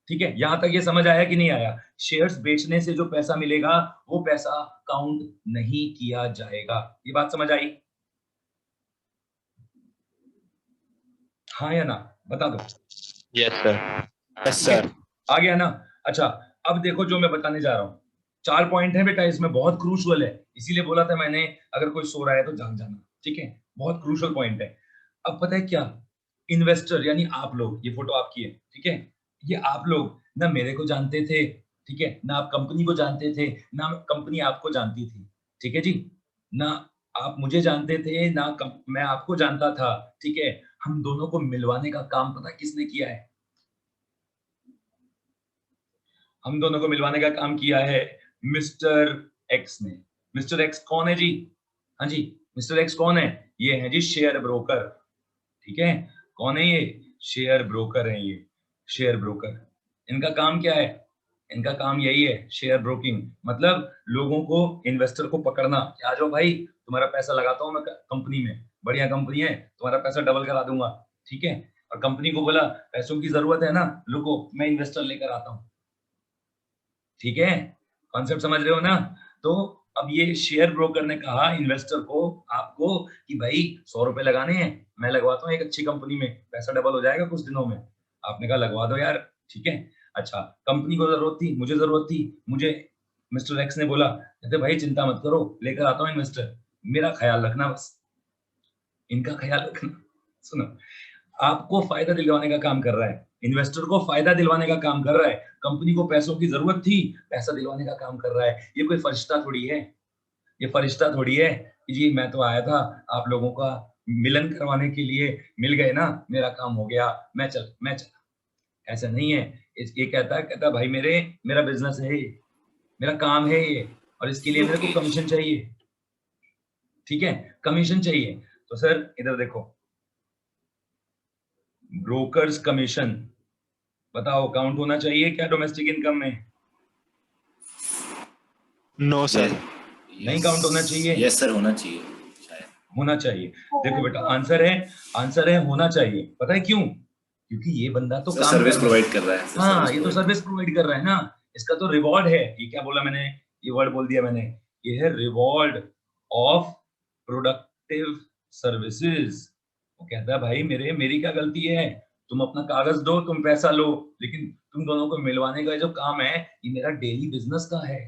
ठीक है, यहां तक ये समझ आया कि नहीं आया? शेयर्स बेचने से जो पैसा मिलेगा वो पैसा काउंट नहीं किया जाएगा। ये बात समझ आई? हाँ या ना, बता दो। Yes sir. Yes sir. आ गया ना? अच्छा, अब देखो जो मैं बताने जा रहा हूँ, 4 पॉइंट है बेटा, इसमें बहुत क्रूशियल है, इसीलिए बोला था मैंने अगर कोई सो रहा है तो जाग जाना, ठीक है? बहुत क्रूशियल पॉइंट है। अब पता है क्या, इन्वेस्टर यानी आप लोग, ये फोटो आपकी है, ठीक है? ये आप लोग ना मेरे को जानते थे, ठीक है, ना आप कंपनी को जानते थे, ना कंपनी आपको जानती थी, ठीक है जी? ना आप मुझे जानते थे, ना मैं आपको जानता था, ठीक है? हम दोनों को मिलवाने का काम पता है किसने किया है? हम दोनों को मिलवाने का काम किया है मिस्टर एक्स ने। मिस्टर एक्स कौन है जी? हाँ जी, मिस्टर एक्स कौन है? ये है जी शेयर ब्रोकर, ठीक है? कौन है ये? शेयर ब्रोकर है ये, शेयर ब्रोकर। इनका काम क्या है? इनका काम यही है, शेयर ब्रोकिंग, मतलब लोगों को, इन्वेस्टर को पकड़ना कि आ जाओ भाई, तुम्हारा पैसा लगाता हूं मैं कंपनी में, बढ़िया कंपनी है, तुम्हारा पैसा डबल करा दूंगा, ठीक है? और कंपनी को बोला पैसों की जरूरत है ना, रुको मैं इन्वेस्टर लेकर आता हूँ, ठीक है? कॉन्सेप्ट समझ रहे हो ना? तो अब ये शेयर ब्रोकर ने कहा इन्वेस्टर को, आपको, कि भाई 100 रुपए लगाने हैं, मैं लगवाता हूँ एक अच्छी कंपनी में, पैसा डबल हो जाएगा कुछ दिनों में। आपने कहा लगवा दो यार, ठीक है? अच्छा, कंपनी को जरूरत थी, मुझे जरूरत थी, मुझे मिस्टर एक्स ने बोला, कहते भाई चिंता मत करो, लेकर आता हूँ इन्वेस्टर, मेरा ख्याल रखना बस, इनका ख्याल रखना। सुनो, आपको फायदा दिलवाने का काम कर रहा है, इन्वेस्टर को फायदा दिलवाने का काम कर रहा है, कंपनी को पैसों की जरूरत थी, पैसा दिलवाने का काम कर रहा है। ये कोई फरिश्ता थोड़ी है, ये फरिश्ता थोड़ी है कि जी मैं तो आया था आप लोगों का मिलन करवाने के लिए, मिल गए ना, मेरा काम हो गया, मैं चला। ऐसा नहीं है। ये कहता भाई मेरा बिजनेस है ये, मेरा काम है ये, और इसके लिए मेरे को कमीशन चाहिए, ठीक है? कमीशन चाहिए। तो सर इधर देखो, ब्रोकर्स कमीशन बताओ काउंट होना चाहिए क्या डोमेस्टिक इनकम में? No sir. नहीं काउंट होना चाहिए? यस सर, होना चाहिए शायद। होना चाहिए। देखो बेटा, आंसर है होना चाहिए। पता है क्यों? क्योंकि ये बंदा तो काम सर्विस कर रहा है। प्रोवाइड कर रहा है सर, हाँ, service ये तो provide सर्विस प्रोवाइड कर रहा है ना, इसका तो रिवॉर्ड है। ये क्या बोला मैंने? ये वर्ड बोल दिया मैंने, ये है रिवॉर्ड ऑफ प्रोडक्टिव सर्विसेज। वो कहता है भाई मेरी क्या गलती है, तुम अपना कागज दो, तुम पैसा लो, लेकिन तुम दोनों को मिलवाने का जो काम है ये मेरा डेली बिजनेस का है,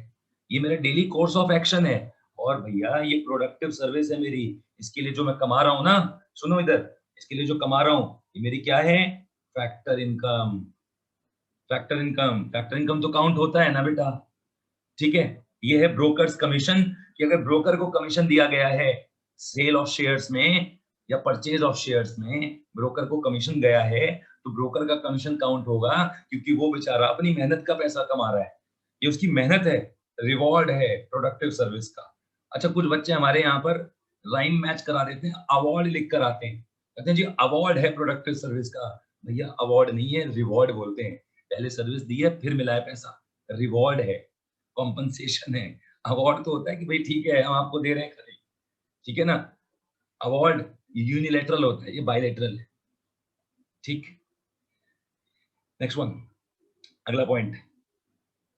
ये मेरा डेली कोर्स ऑफ एक्शन है, और भैया ये प्रोडक्टिव सर्विस है मेरी। इसके लिए जो मैं कमा रहा हूँ ना, सुनो इधर, इसके लिए जो कमा रहा हूँ ये मेरी क्या है? Factor income. फैक्टर इनकम तो काउंट होता है ना बेटा, ठीक है? ये है ब्रोकर्स कमीशन, कि अगर ब्रोकर को कमीशन दिया गया है सेल ऑफ शेयर्स में या परचेज ऑफ शेयर्स में, ब्रोकर को कमीशन गया है, तो ब्रोकर का कमीशन काउंट होगा, क्योंकि वो बेचारा अपनी मेहनत का पैसा कमा रहा है, ये उसकी मेहनत है, रिवॉर्ड है प्रोडक्टिव सर्विस का। अच्छा, कुछ बच्चे हमारे यहाँ पर राइम मैच करा देते हैं, अवार्ड लिख कर आते हैं, कहते हैं जी अवार्ड है प्रोडक्टिव सर्विस का। भैया अवार्ड नहीं है, रिवॉर्ड बोलते हैं। पहले सर्विस दी है फिर मिला है पैसा, रिवॉर्ड है, कॉम्पनसेशन है। अवार्ड तो होता है कि भाई ठीक है हम आपको दे रहे हैं खरीद, ठीक है ना? अवार्ड यूनिलेटरल होता है, ये बायलेटरल है, ठीक? नेक्स्ट वन, अगला पॉइंट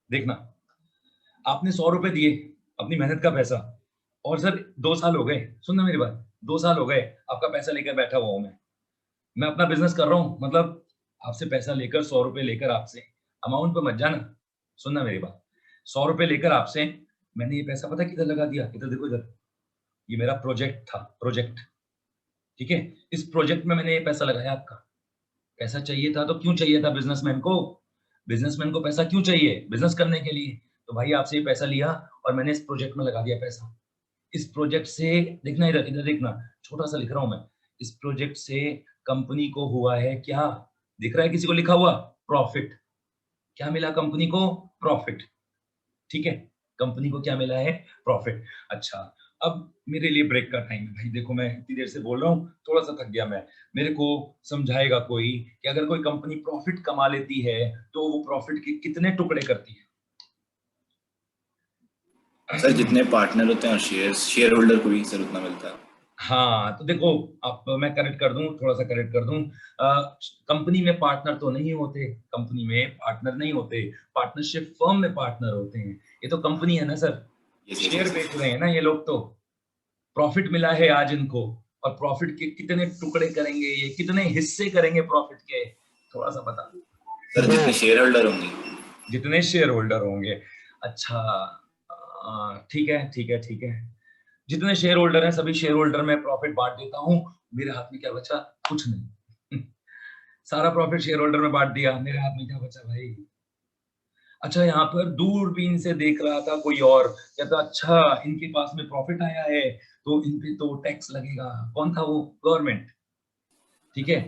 देखना, आपने 100 रुपए दिए अपनी मेहनत का पैसा, और सर 2 साल हो गए, सुनना मेरी बात, 2 साल हो गए आपका पैसा लेकर बैठा हुआ हूं मैं अपना बिजनेस कर रहा हूं, मतलब आपसे पैसा लेकर 100 रुपए लेकर आपसे, अमाउंट पे मत जाना, सुनना मेरी बात, 100 रुपए लेकर आपसे मैंने ये पैसा पता किधर लगा दिया? इधर देखो इधर, ये मेरा प्रोजेक्ट था, प्रोजेक्ट, ठीक है? इस प्रोजेक्ट में मैंने ये पैसा लगाया आपका। पैसा चाहिए था तो क्यों चाहिए था बिजनेसमैन को? बिजनेसमैन को पैसा क्यों चाहिए? बिजनेस करने के लिए। तो भाई आपसे ये पैसा लिया और मैंने इस प्रोजेक्ट में लगा दिया पैसा। इस प्रोजेक्ट से देखना, इधर इधर देखना, छोटा सा लिख रहा हूं मैं, इस प्रोजेक्ट से कंपनी को हुआ है क्या? दिख रहा है किसी को लिखा हुआ? प्रॉफिट। क्या मिला कंपनी को? प्रॉफिट। ठीक है, कंपनी को क्या मिला है? प्रॉफिट। अच्छा, अब मेरे लिए ब्रेक का टाइम है भाई। देखो मैं इतनी देर से बोल रहा हूँ, थोड़ा सा थक गया मैं। मेरे को समझाएगा कोई कि अगर कोई कंपनी प्रॉफिट कमा लेती है तो वो प्रॉफिट के कितने टुकड़े करती है? सर जितने पार्टनर होते हैं और शेयर होल्डर को भी सर उतना मिलता है। हाँ, तो देखो अब मैं करेक्ट कर दूं, थोड़ा सा करेक्ट कर दूं। कंपनी में पार्टनर तो नहीं होते, कंपनी में पार्टनर नहीं होते, पार्टनरशिप फर्म में पार्टनर होते हैं। ये तो कंपनी है ना सर, शेयर बेच रहे हैं ना ये लोग। तो प्रॉफिट मिला है आज इनको, और प्रॉफिट के कितने टुकड़े करेंगे ये, कितने हिस्से करेंगे प्रॉफिट के, थोड़ा सा बता। सर जितने शेयर होल्डर होंगे, जितने शेयर होल्डर होंगे। अच्छा, ठीक है ठीक है ठीक है। जितने शेयर होल्डर हैं सभी शेयर होल्डर में प्रॉफिट बांट देता हूँ। मेरे हाथ में क्या बचा? कुछ नहीं। सारा प्रॉफिट शेयर होल्डर में बांट दिया, मेरे हाथ में क्या बचा भाई? अच्छा, यहाँ पर दूरबीन से देख रहा था कोई और, कहता अच्छा इनके पास में प्रॉफिट आया है तो इन पे तो टैक्स लगेगा। कौन था वो? गवर्नमेंट। ठीक है,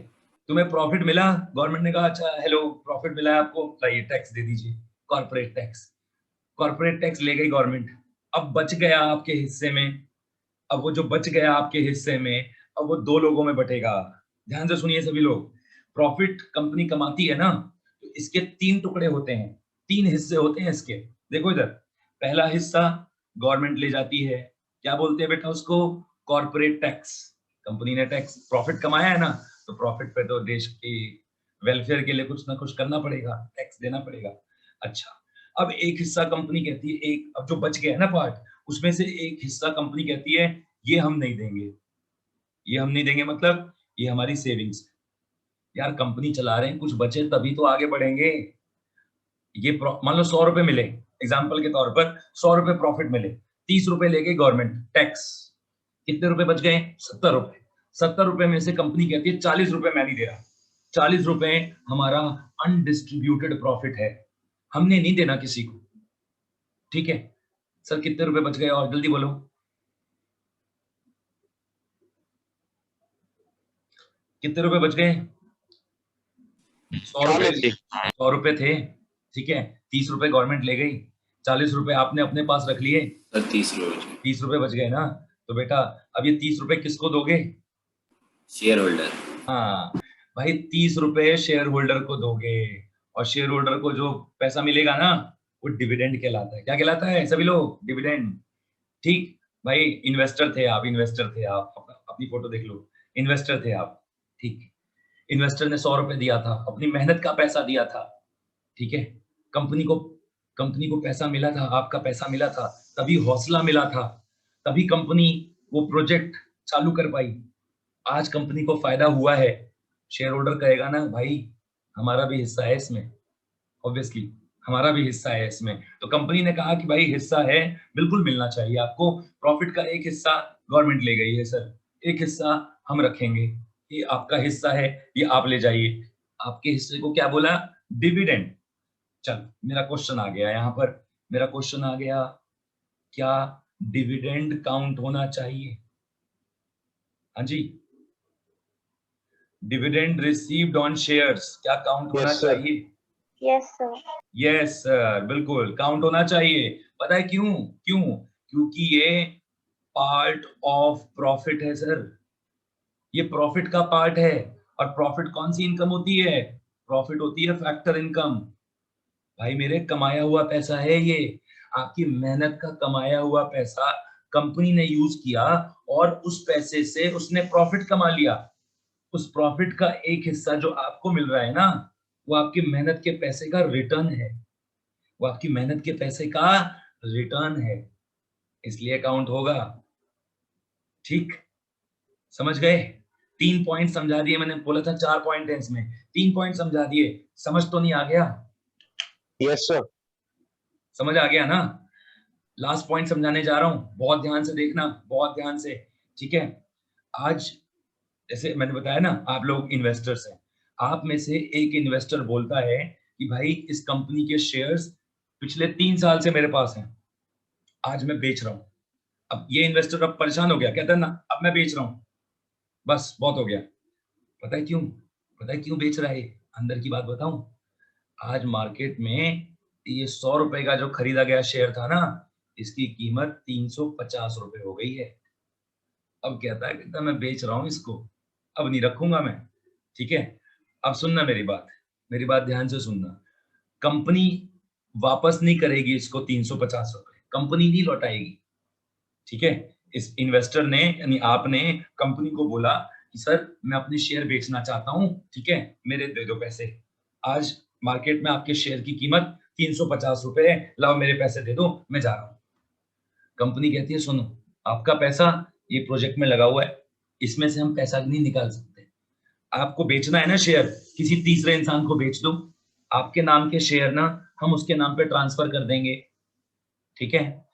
तुम्हें प्रॉफिट मिला, गवर्नमेंट ने कहा अच्छा हेलो प्रॉफिट मिला है आपको, लाइए टैक्स दे दीजिए, कॉर्पोरेट टैक्स। कॉर्पोरेट टैक्स ले गई गवर्नमेंट। अब बच गया आपके हिस्से में, अब वो जो बच गया आपके हिस्से में, अब वो दो लोगों में बटेगा। ध्यान से सुनिए सभी लोग, प्रॉफिट कंपनी कमाती है ना, तो इसके तीन टुकड़े होते हैं, तीन हिस्से होते हैं इसके। देखो इधर, पहला हिस्सा गवर्नमेंट ले जाती है, क्या बोलते हैं बेटा उसको? Corporate tax. कंपनी ने टैक्स प्रॉफिट कमाया है ना, तो प्रॉफिट पे तो देश की वेलफेयर के लिए कुछ ना कुछ करना पड़ेगा, टैक्स देना पड़ेगा। अच्छा, अब एक हिस्सा कंपनी कहती है, एक अब जो बच गया है ना पार्ट, उसमें से एक हिस्सा कंपनी कहती है ये हम नहीं देंगे। ये हम नहीं देंगे मतलब ये हमारी सेविंग्स। यार कंपनी चला रहे हैं, कुछ बचे तभी तो आगे बढ़ेंगे। ये मान लो 100 रुपए मिले, एग्जाम्पल के तौर पर 100 रुपए प्रॉफिट मिले, 30 रुपए ले गई गवर्नमेंट टैक्स, कितने रुपए बच गए? 70 रुपए। 70 रुपए में से कंपनी कहती है 40 रुपए मैं नहीं दे रहा, 40 रुपए हमारा अनडिस्ट्रीब्यूटेड प्रॉफिट है, हमने नहीं देना किसी को। ठीक है सर, कितने रुपए बच गए और जल्दी बोलो? कितने रुपए बच गए? 100 रुपए। 100 रुपए थे, ठीक है, 30 रुपए गवर्नमेंट ले गई, 40 रुपए आपने अपने पास रख लिए, सर 30 रुपए 30 रुपए बच गए ना। तो बेटा अब ये 30 रुपए किसको दोगे? Share holder. हाँ भाई, 30 रुपए शेयर होल्डर को दोगे, और शेयर होल्डर को जो पैसा मिलेगा ना वो डिविडेंड कहलाता है। क्या कहलाता है सभी लोग? डिविडेंड। ठीक भाई, इन्वेस्टर थे आप, इन्वेस्टर थे आप, अपनी फोटो देख लो, इन्वेस्टर थे आप। ठीक, इन्वेस्टर ने 100 रुपए दिया था, अपनी मेहनत का पैसा दिया था। ठीक है, कंपनी को कंपनी को पैसा मिला था, आपका पैसा मिला था, तभी हौसला मिला था, तभी कंपनी वो प्रोजेक्ट चालू कर पाई। आज कंपनी को फायदा हुआ है, शेयर होल्डर कहेगा ना भाई हमारा भी हिस्सा है इसमें, ऑब्वियसली हमारा भी हिस्सा है इसमें। तो कंपनी ने कहा कि भाई हिस्सा है, बिल्कुल मिलना चाहिए आपको। प्रॉफिट का एक हिस्सा गवर्नमेंट ले गई है सर, एक हिस्सा हम रखेंगे, ये आपका हिस्सा है, ये आप ले जाइए। आपके हिस्से को क्या बोला? डिविडेंड। चल मेरा क्वेश्चन आ गया यहाँ पर, मेरा क्वेश्चन आ गया, क्या डिविडेंड काउंट होना चाहिए? हाँ जी, डिविडेंड रिसीव्ड ऑन शेयर्स क्या काउंट होना Yes, sir. चाहिए? Yes, sir. यस सर, बिल्कुल काउंट होना चाहिए। पता है क्यों? क्यों? क्योंकि ये पार्ट ऑफ प्रॉफिट है सर, ये प्रॉफिट का पार्ट है। और प्रॉफिट कौन सी इनकम होती है? प्रॉफिट होती है फैक्टर इनकम। भाई मेरे कमाया हुआ पैसा है ये, आपकी मेहनत का कमाया हुआ पैसा कंपनी ने यूज किया, और उस पैसे से उसने प्रॉफिट कमा लिया। उस प्रॉफिट का एक हिस्सा जो आपको मिल रहा है ना, वो आपकी मेहनत के पैसे का रिटर्न है, वो आपकी मेहनत के पैसे का रिटर्न है, इसलिए काउंट होगा। ठीक, समझ गए? 3 पॉइंट समझा दिए मैंने, बोला था 4 पॉइंट है इसमें, 3 पॉइंट समझा दिए। समझ तो नहीं आ गया? Yes, sir. समझ आ गया ना? लास्ट पॉइंट समझाने जा रहा हूं, बहुत ध्यान से देखना, बहुत ध्यान से। ठीक है, आज जैसे मैंने बताया ना आप लोग इन्वेस्टर्स हैं, आप में से एक इन्वेस्टर बोलता है कि भाई इस कंपनी के शेयर्स पिछले 3 साल से मेरे पास हैं, आज मैं बेच रहा हूं। अब ये इन्वेस्टर अब परेशान हो गया, कहता है ना अब मैं बेच रहा हूं। बस बहुत हो गया। पता है क्यों? पता है क्यों बेच रहा है? अंदर की बात बताऊं? आज मार्केट में ये 100 रुपए का जो खरीदा गया शेयर था ना, इसकी कीमत 350 रुपए हो गई है। अब कहता है कि मैं बेच रहा हूं इसको, अब नहीं रखूंगा मैं। ठीक है, अब सुनना मेरी बात ध्यान से सुनना। कंपनी वापस नहीं करेगी इसको 350 रुपए, कंपनी नहीं लौटाएगी। ठीक है, इस इन्वेस्टर ने यानी आपने कंपनी को बोला कि सर मैं अपने शेयर बेचना चाहता हूं, ठीक है, मेरे दे दो पैसे। आज मार्केट में आपके शेयर की कीमत 350 रुपए है, लाओ मेरे पैसे दे दो, मैं जा रहा हूं। कंपनी कहती है सुनो, आपका पैसा ये प्रोजेक्ट में लगा हुआ है, इसमें से हम पैसा नहीं निकाल सकते। आपको बेचना है ना शेयर, किसी तीसरे इंसान को बेच दो, आपके नाम के शेयर ना हम उसके नाम पे ट्रांसफर कर देंगे। ठीक है,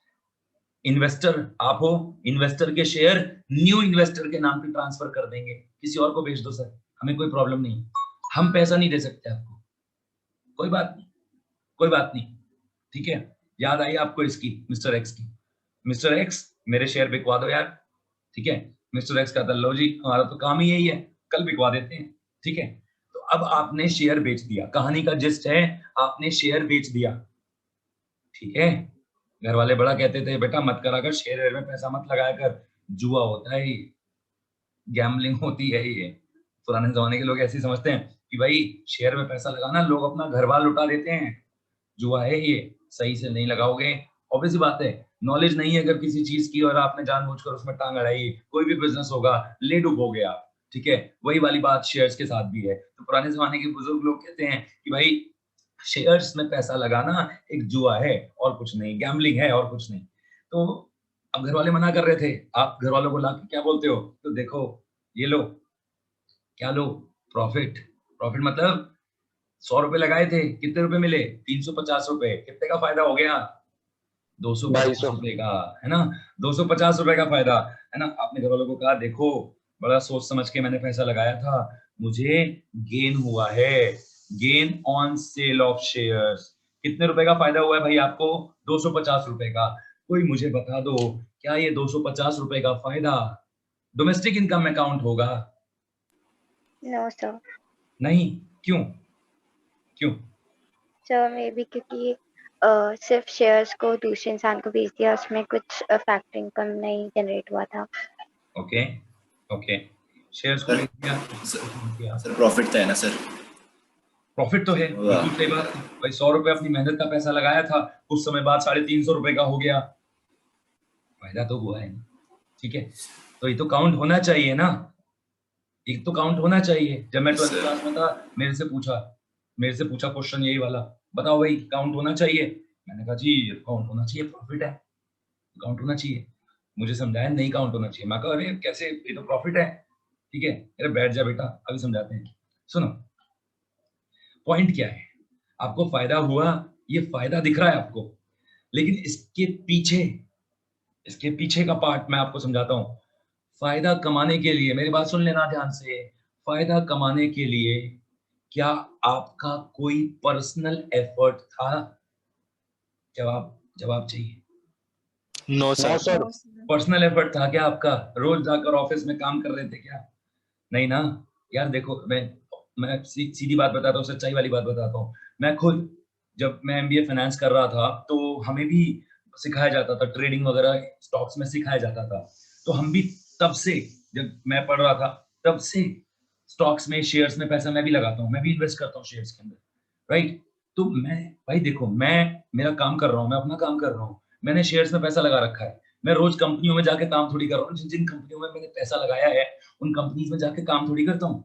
इन्वेस्टर आप हो, इन्वेस्टर के शेयर न्यू इन्वेस्टर के नाम पे ट्रांसफर कर देंगे, किसी और को बेच दो सर, हमें कोई प्रॉब्लम नहीं। हम पैसा नहीं दे सकते आपको, कोई बात नहीं, कोई बात नहीं। ठीक है, याद आई आपको इसकी, मिस्टर एक्स की। मिस्टर एक्स मेरे शेयर बिकवा दो यार। ठीक है, मिस्टर एक्स कहता लो जी हमारा तो काम ही यही है, कल बिकवा देते हैं। ठीक है, तो अब आपने शेयर बेच दिया, कहानी का जिस्ट है आपने शेयर बेच दिया। ठीक है, घर वाले बड़ा कहते थे बेटा मत करा कर, शेयर में पैसा मत लगाया कर, जुआ होता है, गैम्बलिंग होती है ये। पुराने जमाने के लोग ऐसे ही समझते हैं कि भाई शेयर में पैसा लगाना लोग अपना घर बार लुटा देते हैं, जुआ है ये, सही से नहीं लगाओगे। ऑब्वियस सी बात है, नॉलेज नहीं है अगर किसी चीज की और आपने जानबूझकर उसमें टांग अड़ाई, कोई भी बिजनेस होगा ले डूबोगे आप। ठीक है, वही वाली बात शेयर्स के साथ भी है। तो पुराने जमाने के बुजुर्ग लोग कहते हैं कि भाई शेयर्स में पैसा लगाना एक जुआ है और कुछ नहीं, गैम्बलिंग है और कुछ नहीं। तो अब घर वाले मना कर रहे थे, आप घर वालों को ला के क्या बोलते हो? तो देखो ये लो, क्या लो? प्रॉफिट। प्रॉफिट मतलब 100 रुपए लगाए थे, कितने रुपए मिले? 350 रुपए। कितने का फायदा हो गया? 250 250। रुपए का, है ना? 250 रुपए का फायदा, है ना? आपने घर वालों को कहा देखो बड़ा सोच समझ के मैंने पैसा लगाया था, मुझे गेन हुआ है, gain on sale of shares. कितने रुपए का फायदा हुआ है भाई आपको? 250 रुपए का। कोई मुझे बता दो, क्या ये 250 रुपए का फायदा डोमेस्टिक इनकम में काउंट होगा? No, sir. नहीं। क्यों? क्यों? सर मे बी क्योंकि सिर्फ शेयर्स को दूसरे इंसान को बेच दिया, उसमें कुछ फैक्टर इनकम नहीं जनरेट हुआ था। ओके ओके, शेयर्स को सर, बेच दिया, सर प्रॉफिट तो है ना सर? प्रॉफिट तो है, बिल्कुल सही बात है भाई। 100 रुपए अपनी मेहनत का पैसा लगाया था, कुछ समय बाद 350 रुपए का हो गया, फायदा तो हुआ है। ठीक है, तो ये तो काउंट होना चाहिए ना, एक तो काउंट होना चाहिए। जब मैं 12th क्लास में था मेरे से पूछा क्वेश्चन यही वाला, बताओ भाई काउंट होना चाहिए? मैंने कहा जी काउंट होना चाहिए, प्रॉफिट है, काउंट होना चाहिए। मुझे समझाया नहीं काउंट होना चाहिए। मैं कहा अरे कैसे, ये तो प्रॉफिट है। ठीक है, अरे बैठ जा बेटा अभी समझाते हैं। सुनो, पॉइंट क्या है, आपको फायदा हुआ, ये फायदा दिख रहा है आपको, लेकिन इसके पीछे का पार्ट मैं आपको समझाता हूं। फायदा कमाने के लिए, मेरी बात सुन लेना ध्यान से, फायदा कमाने के लिए क्या आपका कोई पर्सनल एफर्ट था? जवाब जवाब चाहिए। No no sir. Sir. Personal effort था क्या आपका? रोज जाकर ऑफिस में काम कर रहे थे क्या? नहीं ना। यार देखो, मैं सीधी बात बताता हूँ, सच्चाई वाली बात बताता हूँ। मैं खुद जब मैं एमबीए फाइनेंस कर रहा था तो हमें भी सिखाया जाता था, ट्रेडिंग वगैरह स्टॉक्स में सिखाया जाता था। तो हम भी तब से, जब मैं पढ़ रहा था तब से स्टॉक्स में शेयर्स में पैसा मैं भी लगाता हूँ, मैं भी इन्वेस्ट करता हूँ शेयर्स के अंदर, राइट? तो मैं भाई देखो, मैं मेरा काम कर रहा हूँ, मैं अपना काम कर रहा हूँ, मैंने शेयर्स में पैसा लगा रखा है। मैं रोज कंपनियों में जाके काम थोड़ी कर रहा हूँ, जिन जिन कंपनियों में मैंने पैसा लगाया है उन कंपनीज में जाके काम थोड़ी करता हूँ।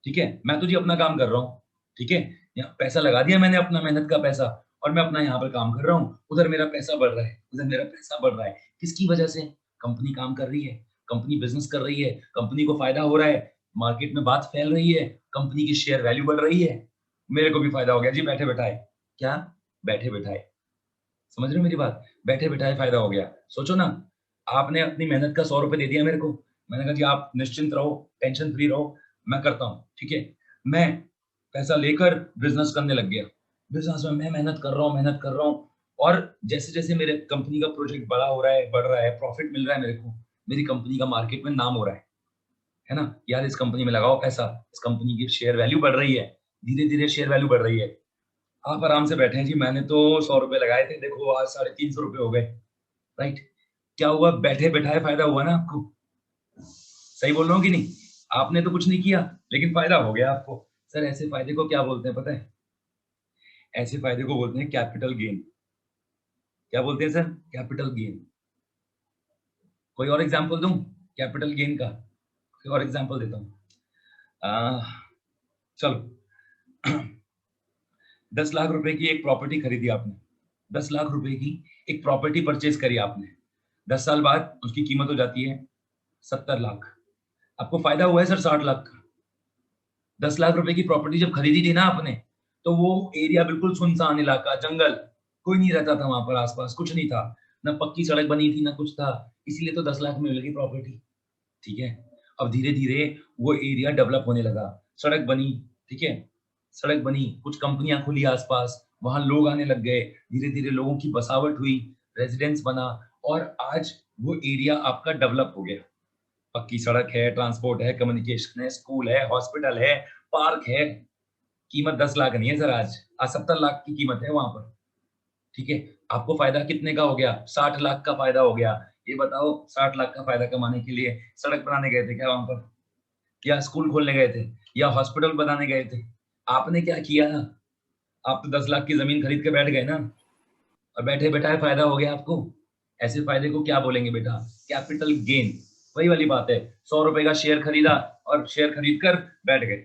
ठीक है, मैं तो जी अपना काम कर रहा हूँ। ठीक है, यहाँ पैसा लगा दिया मैंने, अपना मेहनत का पैसा, और मैं अपना यहाँ पर काम कर रहा हूँ, उधर मेरा पैसा बढ़ रहा है, उधर मेरा पैसा बढ़ रहा है। किसकी वजह से? कंपनी काम कर रही है, कंपनी बिजनेस कर रही है, कंपनी को फायदा हो रहा है, मार्केट में बात फैल रही है, कंपनी की शेयर वैल्यू बढ़ रही है, मेरे को भी फायदा हो गया जी बैठे बैठाए। क्या? बैठे बैठाए, समझ रहे हो मेरी बात? बैठे बैठाए फायदा हो गया। सोचो ना, आपने अपनी मेहनत का 100 रुपए दे दिया मेरे को, मैंने कहा जी आप निश्चिंत रहो, टेंशन फ्री रहो, मैं करता हूँ। ठीक है, मैं पैसा लेकर बिजनेस करने लग गया, बिजनेस में मैं मेहनत कर रहा हूँ, और जैसे जैसे मेरे कंपनी का प्रोजेक्ट बड़ा हो रहा है, बढ़ रहा है, प्रॉफिट मिल रहा है मेरे को, मेरी कंपनी का मार्केट में नाम हो रहा है। है ना, यार इस कंपनी में लगाओ पैसा, इस कंपनी की शेयर वैल्यू बढ़ रही है, धीरे धीरे शेयर वैल्यू बढ़ रही है। आप आराम से बैठे हैं जी, मैंने तो 100 रुपए लगाए थे, देखो आज 350 रुपए हो गए, राइट। क्या हुआ, बैठे बैठाए फायदा हुआ ना आपको, सही बोल रहा हूँ कि नहीं? आपने तो कुछ नहीं किया लेकिन फायदा हो गया आपको। सर ऐसे फायदे को क्या बोलते हैं पता है? ऐसे फायदे को बोलते हैं कैपिटल गेन। क्या बोलते हैं सर? Capital gain. कोई और एग्जांपल दूं कैपिटल गेन का? कोई और एग्जांपल देता हूं। चलो 10 लाख रुपए की एक प्रॉपर्टी खरीदी आपने, 10 लाख रुपए की एक प्रॉपर्टी परचेज करी आपने, 10 साल बाद उसकी कीमत हो जाती है 70 लाख। आपको फायदा हुआ है सर 60 लाख का। 10 लाख रुपए की प्रॉपर्टी जब खरीदी थी ना आपने, तो वो एरिया बिल्कुल सुनसान इलाका, जंगल, कोई नहीं रहता था वहां पर, आसपास कुछ नहीं था, ना पक्की सड़क बनी थी ना कुछ था, इसलिए तो 10 लाख में मिल गई प्रॉपर्टी, ठीक है। अब धीरे धीरे वो एरिया डेवलप होने लगा, सड़क बनी, ठीक है, सड़क बनी, कुछ कंपनियां खुली आसपास, वहां लोग आने लग गए, धीरे धीरे लोगों की बसावट हुई, रेजिडेंस बना, और आज वो एरिया आपका डेवलप हो गया। पक्की सड़क है, ट्रांसपोर्ट है, कम्युनिकेशन है, स्कूल है, हॉस्पिटल है, पार्क है। कीमत 10 लाख नहीं है सर, आज 70 लाख की कीमत है वहां पर, ठीक है। आपको फायदा कितने का हो गया? 60 लाख का फायदा हो गया। ये बताओ 60 लाख का फायदा कमाने के लिए सड़क बनाने गए थे क्या वहां पर, या स्कूल खोलने गए थे, या हॉस्पिटल बनाने गए थे? आपने क्या किया? आप तो 10 लाख की जमीन खरीद के बैठ गए ना, और बैठे बैठाए फायदा हो गया आपको। ऐसे फायदे को क्या बोलेंगे बेटा? Capital gain. वही वाली बात है, 100 रुपए का शेयर खरीदा और शेयर खरीद कर बैठ गए,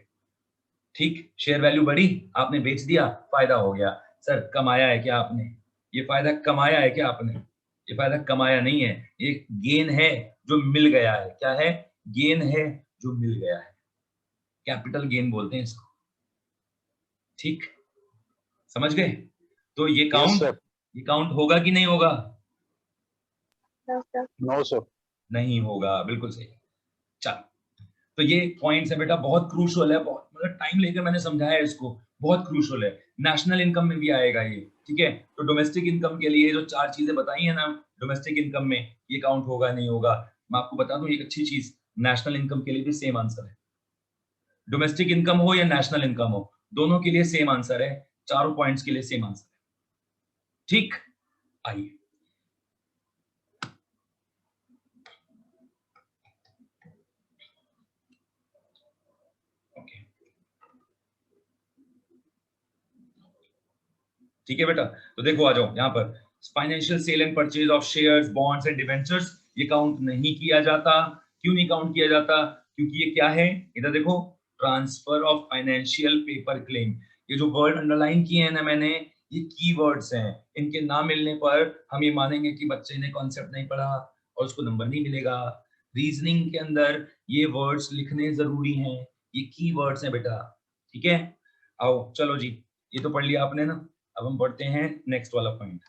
ठीक, शेयर वैल्यू बढ़ी, आपने बेच दिया, फायदा हो गया। सर कमाया है क्या आपने? ये फायदा कमाया है क्या आपने? ये फायदा कमाया नहीं है, ये गेन है जो मिल गया है। क्या है? गेन है जो मिल गया है, कैपिटल गेन बोलते हैं इसको, ठीक, समझ गए? तो ये यस काउंट, सर। ये काउंट होगा कि नहीं होगा? No sir. नहीं होगा, बिल्कुल सही। चल, तो ये पॉइंट्स है बेटा, बहुत क्रूशल है, बहुत मतलब टाइम लेकर मैंने समझाया है इसको, बहुत क्रूशल है। नेशनल इनकम में भी आएगा ये, ठीक है। तो डोमेस्टिक इनकम के लिए जो 4 चीजें बताई है ना डोमेस्टिक इनकम में, ये काउंट होगा नहीं होगा। मैं आपको बता दूं एक अच्छी चीज, नेशनल इनकम के लिए भी सेम आंसर है। डोमेस्टिक इनकम हो या नेशनल इनकम हो, दोनों के लिए सेम आंसर है, चारों पॉइंट्स के लिए सेम आंसर है, ठीक। आइए ठीक है बेटा। तो देखो आ जाओ यहाँ पर, financial sale and purchase of shares, bonds and debentures, ये काउंट नहीं किया जाता। क्यों नहीं काउंट किया जाता? क्योंकि ये क्या है, इधर देखो, transfer of financial paper claim. ये जो वर्ड अंडरलाइन किए हैं ना मैंने, ये कीवर्ड्स हैं, इनके ना मिलने पर हम ये मानेंगे कि बच्चे ने कॉन्सेप्ट नहीं पढ़ा और उसको नंबर नहीं मिलेगा। रीजनिंग के अंदर ये वर्ड्स लिखने जरूरी हैं, ये कीवर्ड्स हैं बेटा, ठीक है। आओ चलो जी, ये तो पढ़ लिया आपने ना, अब हम पढ़ते हैं नेक्स्ट वाला point,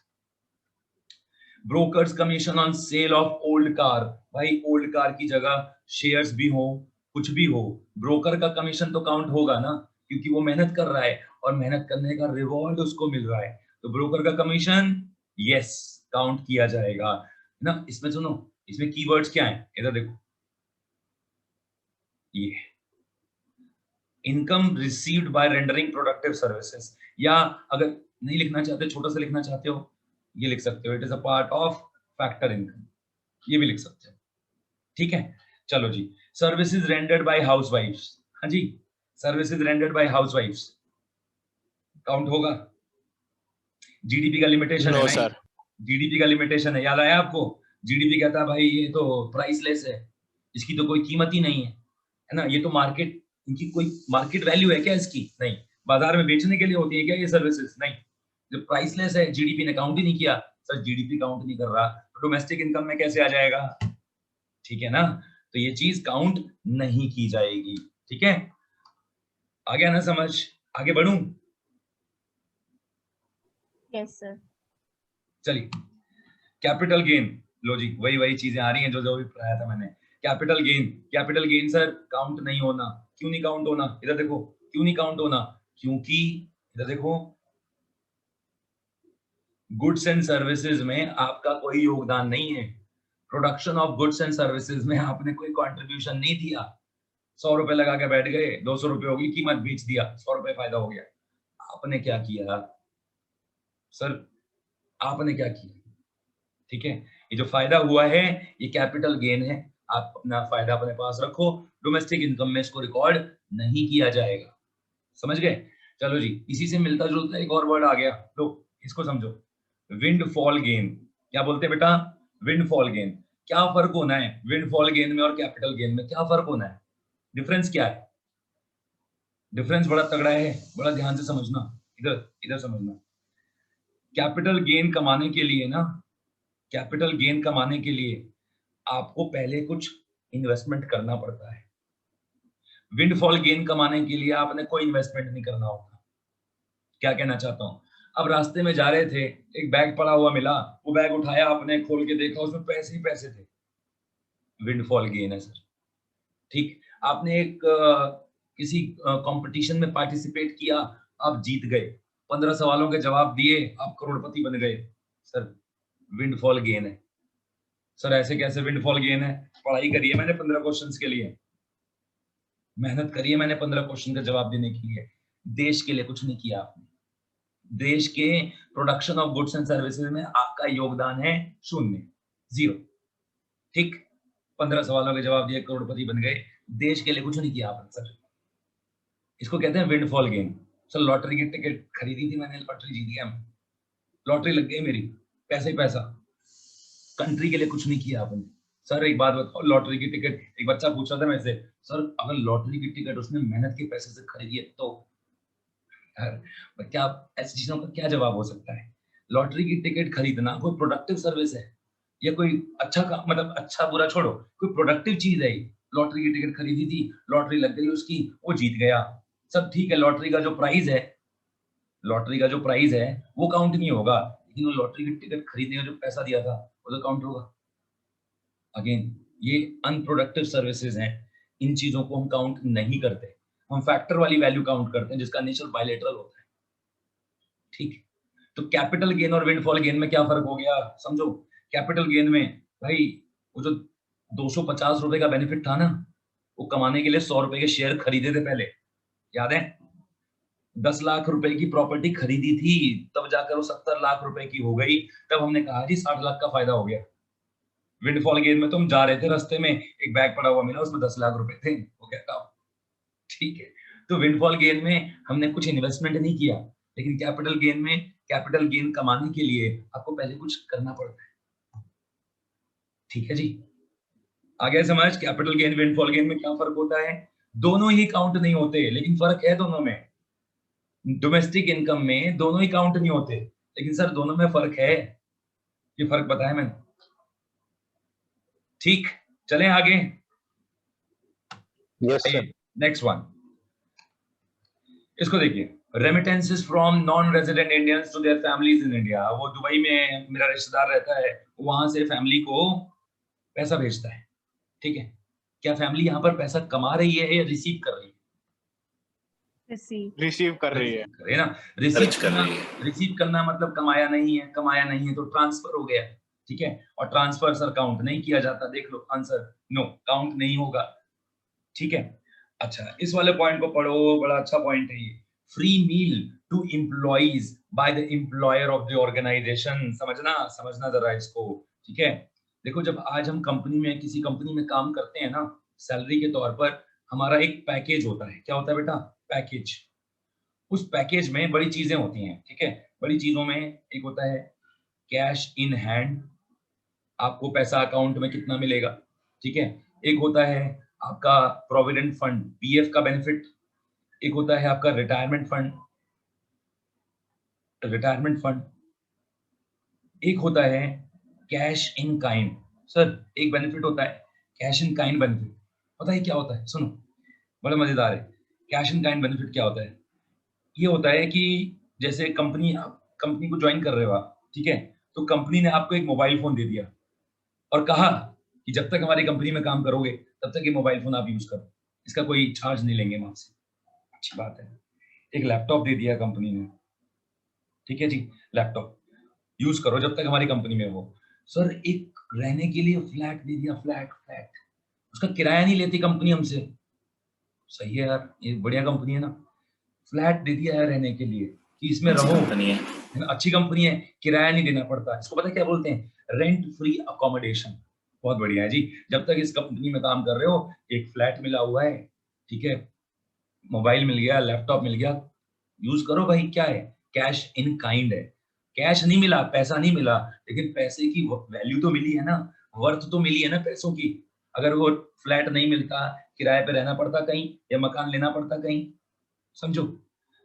brokers commission on sale of old car. भाई ओल्ड कार की जगह शेयर्स भी हो, कुछ भी हो, ब्रोकर का कमीशन तो काउंट होगा ना, क्योंकि वो मेहनत कर रहा है और मेहनत करने का रिवॉर्ड उसको मिल रहा है, तो ब्रोकर का कमीशन यस काउंट किया जाएगा ना। इसमें सुनो, इसमें कीवर्ड्स क्या है, इधर देखो, ये income received by rendering productive services, या अगर नहीं लिखना चाहते, छोटा सा लिखना चाहते हो, ये लिख सकते हो, it is a part of factor income, ये भी लिख सकते हो, ठीक है। चलो जी, सर्विसेज रेंडर्ड बाय हाउसवाइफ्स, हाँ जी, सर्विसेज रेंडर्ड बाय हाउसवाइफ्स काउंट होगा। जीडीपी का लिमिटेशन है नो ना, सर। जीडीपी का लिमिटेशन है, याद आया आपको? जीडीपी कहता है भाई ये तो प्राइसलेस है, इसकी तो कोई कीमत ही नहीं है ना, ये तो मार्केट, इनकी कोई मार्केट वैल्यू है क्या इसकी? नहीं। बाजार में बेचने के लिए होती है क्या ये सर्विसेज? नहीं। जो प्राइसलेस है, जीडीपी ने काउंट ही नहीं किया। सर जीडीपी काउंट नहीं कर रहा, तो डोमेस्टिक इनकम में कैसे आ जाएगा? ठीक है ना, तो ये चीज काउंट नहीं की जाएगी, ठीक है। आ गया ना समझ? आगे बढ़ूं? Yes sir. चलिए, कैपिटल गेन, लो जी वही वही चीजें आ रही हैं जो जो भी पढ़ाया था मैंने। Capital gain, capital gain sir count नहीं होना। क्यों नहीं काउंट होना? इधर देखो, क्यों नहीं काउंट होना? क्योंकि इधर देखो, गुड्स एंड सर्विसेज में आपका कोई योगदान नहीं है, production of goods and services में आपने कोई कंट्रीब्यूशन नहीं दिया, ₹100 लगा के बैठ गए, 200 रुपए होगी कीमत, बेच दिया, ₹100 फायदा हो गया। आपने क्या किया सर? आपने क्या किया? ठीक है, ये जो फायदा हुआ है ये कैपिटल गेन है। आप अपना फायदा अपने पास रखो, डोमेस्टिक इनकम में इसको रिकॉर्ड नहीं किया जाएगा। समझ गए? चलो जी, इसी से मिलता जुलता एक और वर्ड आ गया, तो इसको समझो, विंडफॉल गेन। क्या बोलते हैं बेटा? Windfall gain. क्या फर्क होना है विंडफॉल गेन में और कैपिटल गेन में? क्या फर्क होना है? डिफरेंस क्या है? डिफरेंस बड़ा तगड़ा है, बड़ा ध्यान से समझना, इधर इधर समझना। कैपिटल गेन कमाने के लिए ना, कैपिटल गेन कमाने के लिए आपको पहले कुछ इन्वेस्टमेंट करना पड़ता है। विंडफॉल गेन कमाने के लिए आपने कोई इन्वेस्टमेंट नहीं करना होता। क्या कहना चाहता हूं? अब रास्ते में जा रहे थे, एक बैग पड़ा हुआ मिला, वो बैग उठाया आपने, खोल के देखा, उसमें पैसे ही पैसे थे, विंडफॉल गेन है सर। ठीक, आपने एक किसी कंपटीशन में पार्टिसिपेट किया, आप जीत गए, 15 सवालों के जवाब दिए, आप करोड़पति बन गए, सर विंडफॉल गेन है। सर ऐसे कैसे विंडफॉल गेन है? पढ़ाई करी है मैंने 15 क्वेश्चंस के लिए, मेहनत करी है मैंने 15 क्वेश्चन का जवाब देने के लिए, देश के लिए कुछ नहीं किया आपने। देश के production of goods and services में आपका योगदान है 0, 0। ठीक, 15 सवालों के जवाब दिए, करोड़पति बन गए, देश के लिए कुछ नहीं किया आपने सर। इसको कहते हैं विंडफॉल गेन। सर लॉटरी की टिकट खरीदी थी मैंने, लॉटरी जीत गया, लॉटरी लग गई मेरी, पैसा ही पैसा, कंट्री के लिए कुछ नहीं किया आपने। सर एक बात बताओ, लॉटरी की टिकट, एक बच्चा पूछ रहा था मेरे से, सर अगर लॉटरी की टिकट उसने मेहनत के पैसे से खरीदी है तो यार क्या, ऐसी चीजों का क्या जवाब हो सकता है? लॉटरी की टिकट खरीदना कोई प्रोडक्टिव सर्विस है या कोई अच्छा काम, मतलब अच्छा बुरा छोड़ो, कोई प्रोडक्टिव चीज है? लॉटरी की टिकट खरीदी थी, लॉटरी लग गई उसकी, वो जीत गया, सब ठीक है। लॉटरी का जो प्राइस है, लॉटरी का जो प्राइस है वो काउंट नहीं होगा, लेकिन वो लॉटरी की टिकट खरीदने का जो पैसा दिया था वो तो काउंट होगा। अगेन ये अनप्रोडक्टिव सर्विसेज हैं, इन चीजों को हम काउंट नहीं करते, हम फैक्टर वाली वैल्यू काउंट करते हैं जिसका नेचर बायलैटरल होता है। ठीक, तो कैपिटल गेन और विंडफॉल गेन में क्या फर्क हो गया समझो। कैपिटल गेन में भाई वो जो 250 रुपए का बेनिफिट था ना, वो कमाने के लिए 100 रुपए के शेयर खरीदे थे पहले, याद है? 10 लाख रुपए की प्रॉपर्टी खरीदी थी, तब जाकर वो 70 लाख रुपए की हो गई, तब हमने कहा जी 60 लाख का फायदा हो गया। विंडफॉल गेन में तुम जा रहे थे, रास्ते में एक बैग पड़ा हुआ मिला, उसमें 10 लाख रुपए थे, वो क्या काम। ठीक है, तो विंडफॉल गेन में हमने कुछ इन्वेस्टमेंट नहीं किया, लेकिन कैपिटल गेन में, कैपिटल गेन कमाने के लिए आपको पहले कुछ करना पड़ता है। ठीक है जी, आगे समझ, कैपिटल गेन विंडफॉल गेन में क्या फर्क होता है? दोनों ही काउंट नहीं होते, लेकिन फर्क है दोनों में। डोमेस्टिक इनकम में दोनों ही काउंट नहीं होते, लेकिन सर दोनों में फर्क है, ये फर्क बताया मैंने। ठीक, चलें आगे। Yes sir. नेक्स्ट वन, इसको देखिए, remittances from non resident Indians to their families in India. वो दुबई में मेरा रिश्तेदार रहता है, वहां से फैमिली को पैसा भेजता है। ठीक है, क्या फैमिली यहाँ पर पैसा कमा रही है या रिसीव कर रही है? रिसीव कर रही है, है ना। रिसीव करना मतलब कमाया नहीं है, कमाया नहीं है तो ट्रांसफर हो गया। ठीक है, और ट्रांसफर सर काउंट नहीं किया जाता, देख लो आंसर, नो काउंट नहीं होगा। ठीक है, अच्छा इस वाले पॉइंट को पढ़ो, बड़ा अच्छा पॉइंट है ये। Free meal to employees by the employer of the organisation. समझना जरा इसको। ठीक है, देखो जब आज हम कंपनी में, किसी कंपनी में काम करते हैं ना, सैलरी के तौर पर हमारा एक पैकेज होता है। क्या होता है बेटा? पैकेज। उस पैकेज में बड़ी चीजें होती हैं। ठीक है, बड़ी चीजों में एक होता है कैश इन हैंड, आपको पैसा अकाउंट में कितना मिलेगा। ठीक है, एक होता है आपका प्रोविडेंट फंड, पीएफ का बेनिफिट, एक होता है आपका रिटायरमेंट फंड, एक होता है कैश इन काइंड। सर एक बेनिफिट होता है कैश इन काइंड बेनिफिट, पता है क्या होता है? सुनो, बड़ा मजेदार है। कैश इन काइंड बेनिफिट क्या होता है? ये होता है कि जैसे कंपनी को ज्वाइन कर रहे हो आप, ठीक है, तो कंपनी ने आपको एक मोबाइल फोन दे दिया और कहा कि जब तक हमारी कंपनी में काम करोगे तब तक ये मोबाइल फोन आप यूज करो, इसका कोई चार्ज नहीं लेंगे हम आपसे। अच्छी बात है। एक लैपटॉप दे दिया कंपनी ने, ठीक है जी, लैपटॉप यूज करो जब तक हमारी कंपनी में हो। सर एक रहने के लिए फ्लैट दे दिया, फ्लैट, उसका किराया नहीं लेती कंपनी हमसे, सही है यार, ये बढ़िया कंपनी है ना, फ्लैट दे दिया है रहने के लिए कि इसमें अच्छी रहो, कंपनी है। है ना, अच्छी कंपनी है, किराया नहीं देना पड़ता, इसको पता है क्या बोलते हैं, रेंट फ्री अकोमोडेशन। बहुत बढ़िया है जी। जब तक इस कंपनी में काम कर रहे हो, एक फ्लैट मिला हुआ है, ठीक है, मोबाइल मिल गया, लैपटॉप मिल गया, यूज करो भाई। क्या है, कैश इन काइंड है, कैश नहीं मिला, पैसा नहीं मिला, लेकिन पैसे की वैल्यू तो मिली है ना, वर्थ तो मिली है ना पैसों की। अगर वो फ्लैट नहीं मिलता, किराए पे रहना पड़ता कहीं, या मकान लेना पड़ता कहीं, समझो।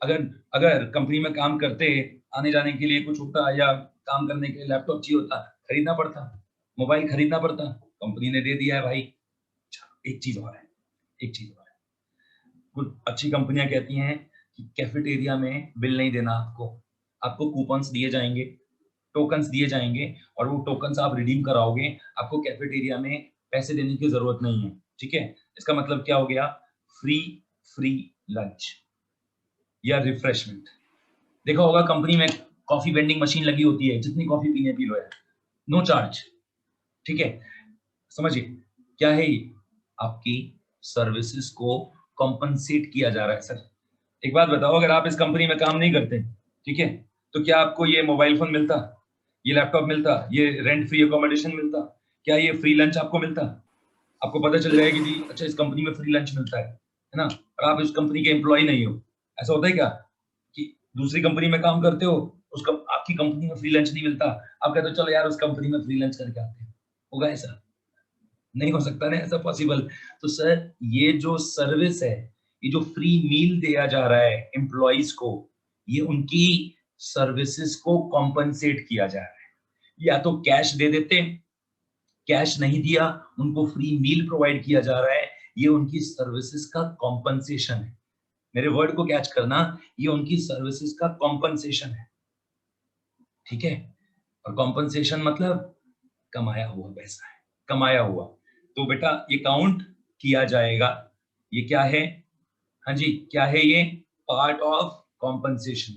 अगर अगर कंपनी में काम करते, आने जाने के लिए कुछ होता, या काम करने के लिए लैपटॉप चाहिए होता, खरीदना पड़ता, मोबाइल खरीदना पड़ता, कंपनी ने दे दिया है भाई। अच्छा, एक चीज और है, एक चीज और है, कुछ अच्छी कंपनियां कहती हैं कि कैफेटेरिया में बिल नहीं देना आपको, आपको कूपन्स दिए जाएंगे, टोकन्स दिए जाएंगे, और वो टोकन्स आप रिडीम कराओगे, आपको कैफेटेरिया में पैसे देने की जरूरत नहीं है, ठीक है। इसका मतलब क्या हो गया, फ्री फ्री लंच या रिफ्रेशमेंट। देखा होगा कंपनी में कॉफी वेंडिंग मशीन लगी होती है, जितनी कॉफी पीने पी लो यार, नो चार्ज, ठीक है। समझिए क्या है ये, आपकी सर्विसेज को कॉम्पनसेट किया जा रहा है सर। एक बात बताओ, अगर आप इस कंपनी में काम नहीं करते, ठीक है, तो क्या आपको ये मोबाइल फोन मिलता, ये लैपटॉप मिलता, ये रेंट फ्री अकोमोडेशन मिलता, क्या ये फ्री लंच आपको मिलता? आपको पता चल जाएगा कि जी अच्छा, इस कंपनी में फ्री लंच मिलता है ना, और आप इस कंपनी के एम्प्लॉय नहीं हो। ऐसा होता है क्या कि दूसरी कंपनी में काम करते हो, उसका आपकी कंपनी में फ्री लंच नहीं मिलता, आप कहते हो चलो यार उस कंपनी में फ्री लंच करके आते हैं? होगा ऐसा? नहीं हो सकता ना ऐसा पॉसिबल। तो सर ये जो सर्विस है, ये जो फ्री मील दिया जा रहा है एम्प्लॉइज को, ये उनकी सर्विसेज को कॉम्पनसेट किया जा रहा है। या तो कैश दे देते, कैश नहीं दिया, उनको फ्री मील प्रोवाइड किया जा रहा है, ये उनकी सर्विसेज का कॉम्पनसेशन है। मेरे वर्ड को कैच करना, ये उनकी सर्विसेज का कॉम्पनसेशन है, ठीक है। और कॉम्पनसेशन मतलब कमाया हुआ पैसा है, कमाया हुआ। तो बेटा ये काउंट किया जाएगा। ये क्या है, हाँ जी क्या है ये, part of compensation,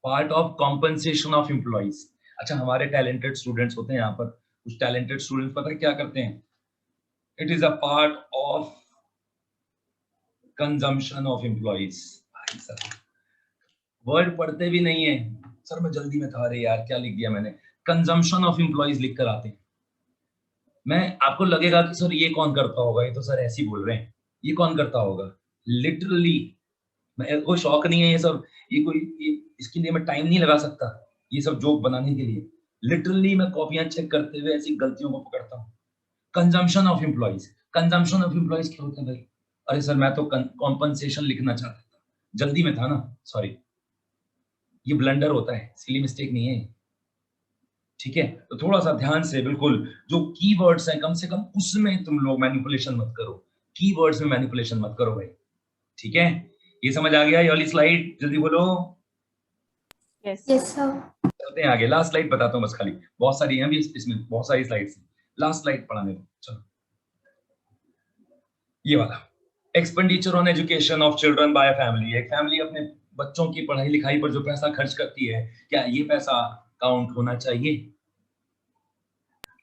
part of compensation of employees. अच्छा, हमारे टैलेंटेड स्टूडेंट्स होते हैं यहाँ पर, कुछ टैलेंटेड स्टूडेंट्स पता है क्या करते हैं, it is a part of consumption of employees. भाई साहब वर्ड पढ़ते भी नहीं है सर, मैं जल्दी में था, अरे यार क्या लिख दिया मैंने, कंजम्पशन ऑफ एम्प्लॉइज लिख कर आते हैं। मैं आपको लगेगा कि सर ये कौन करता होगा, ये तो सर ऐसे ही बोल रहे हैं, ये कौन करता होगा, लिटरली मैं कोई शौक नहीं है ये सब, ये इसके लिए मैं टाइम नहीं लगा सकता ये सब जोक बनाने के लिए। लिटरली मैं कॉपियां चेक करते हुए ऐसी गलतियों को पकड़ता हूँ। Consumption of employees, consumption of employees क्या होता है भाई? अरे सर मैं तो कॉम्पनसेशन लिखना चाहता था, जल्दी में था ना, सॉरी। ये ब्लंडर होता है, सिली मिस्टेक नहीं है, ठीक है। तो थोड़ा सा ध्यान से, बिल्कुल जो कीवर्ड्स हैं कम से कम उसमें तुम लोग मैनिपुलेशन मत करो, कीवर्ड्स में मैनिपुलेशन मत करो भाई, ठीक है। ये समझ आ गया? ये वाली स्लाइड जल्दी बोलो। Yes sir. चलते हैं आगे, लास्ट स्लाइड बताता हूँ बस, खाली बहुत सारी हैं अभी इसमें, बहुत सारी स्लाइड्स हैं, लास्ट स्लाइड पढ़ाने दो। चलो ये वाला, expenditure on education of children by family. एक फैमिली अपने बच्चों की पढ़ाई लिखाई पर जो पैसा खर्च करती है, क्या ये पैसा काउंट होना चाहिए?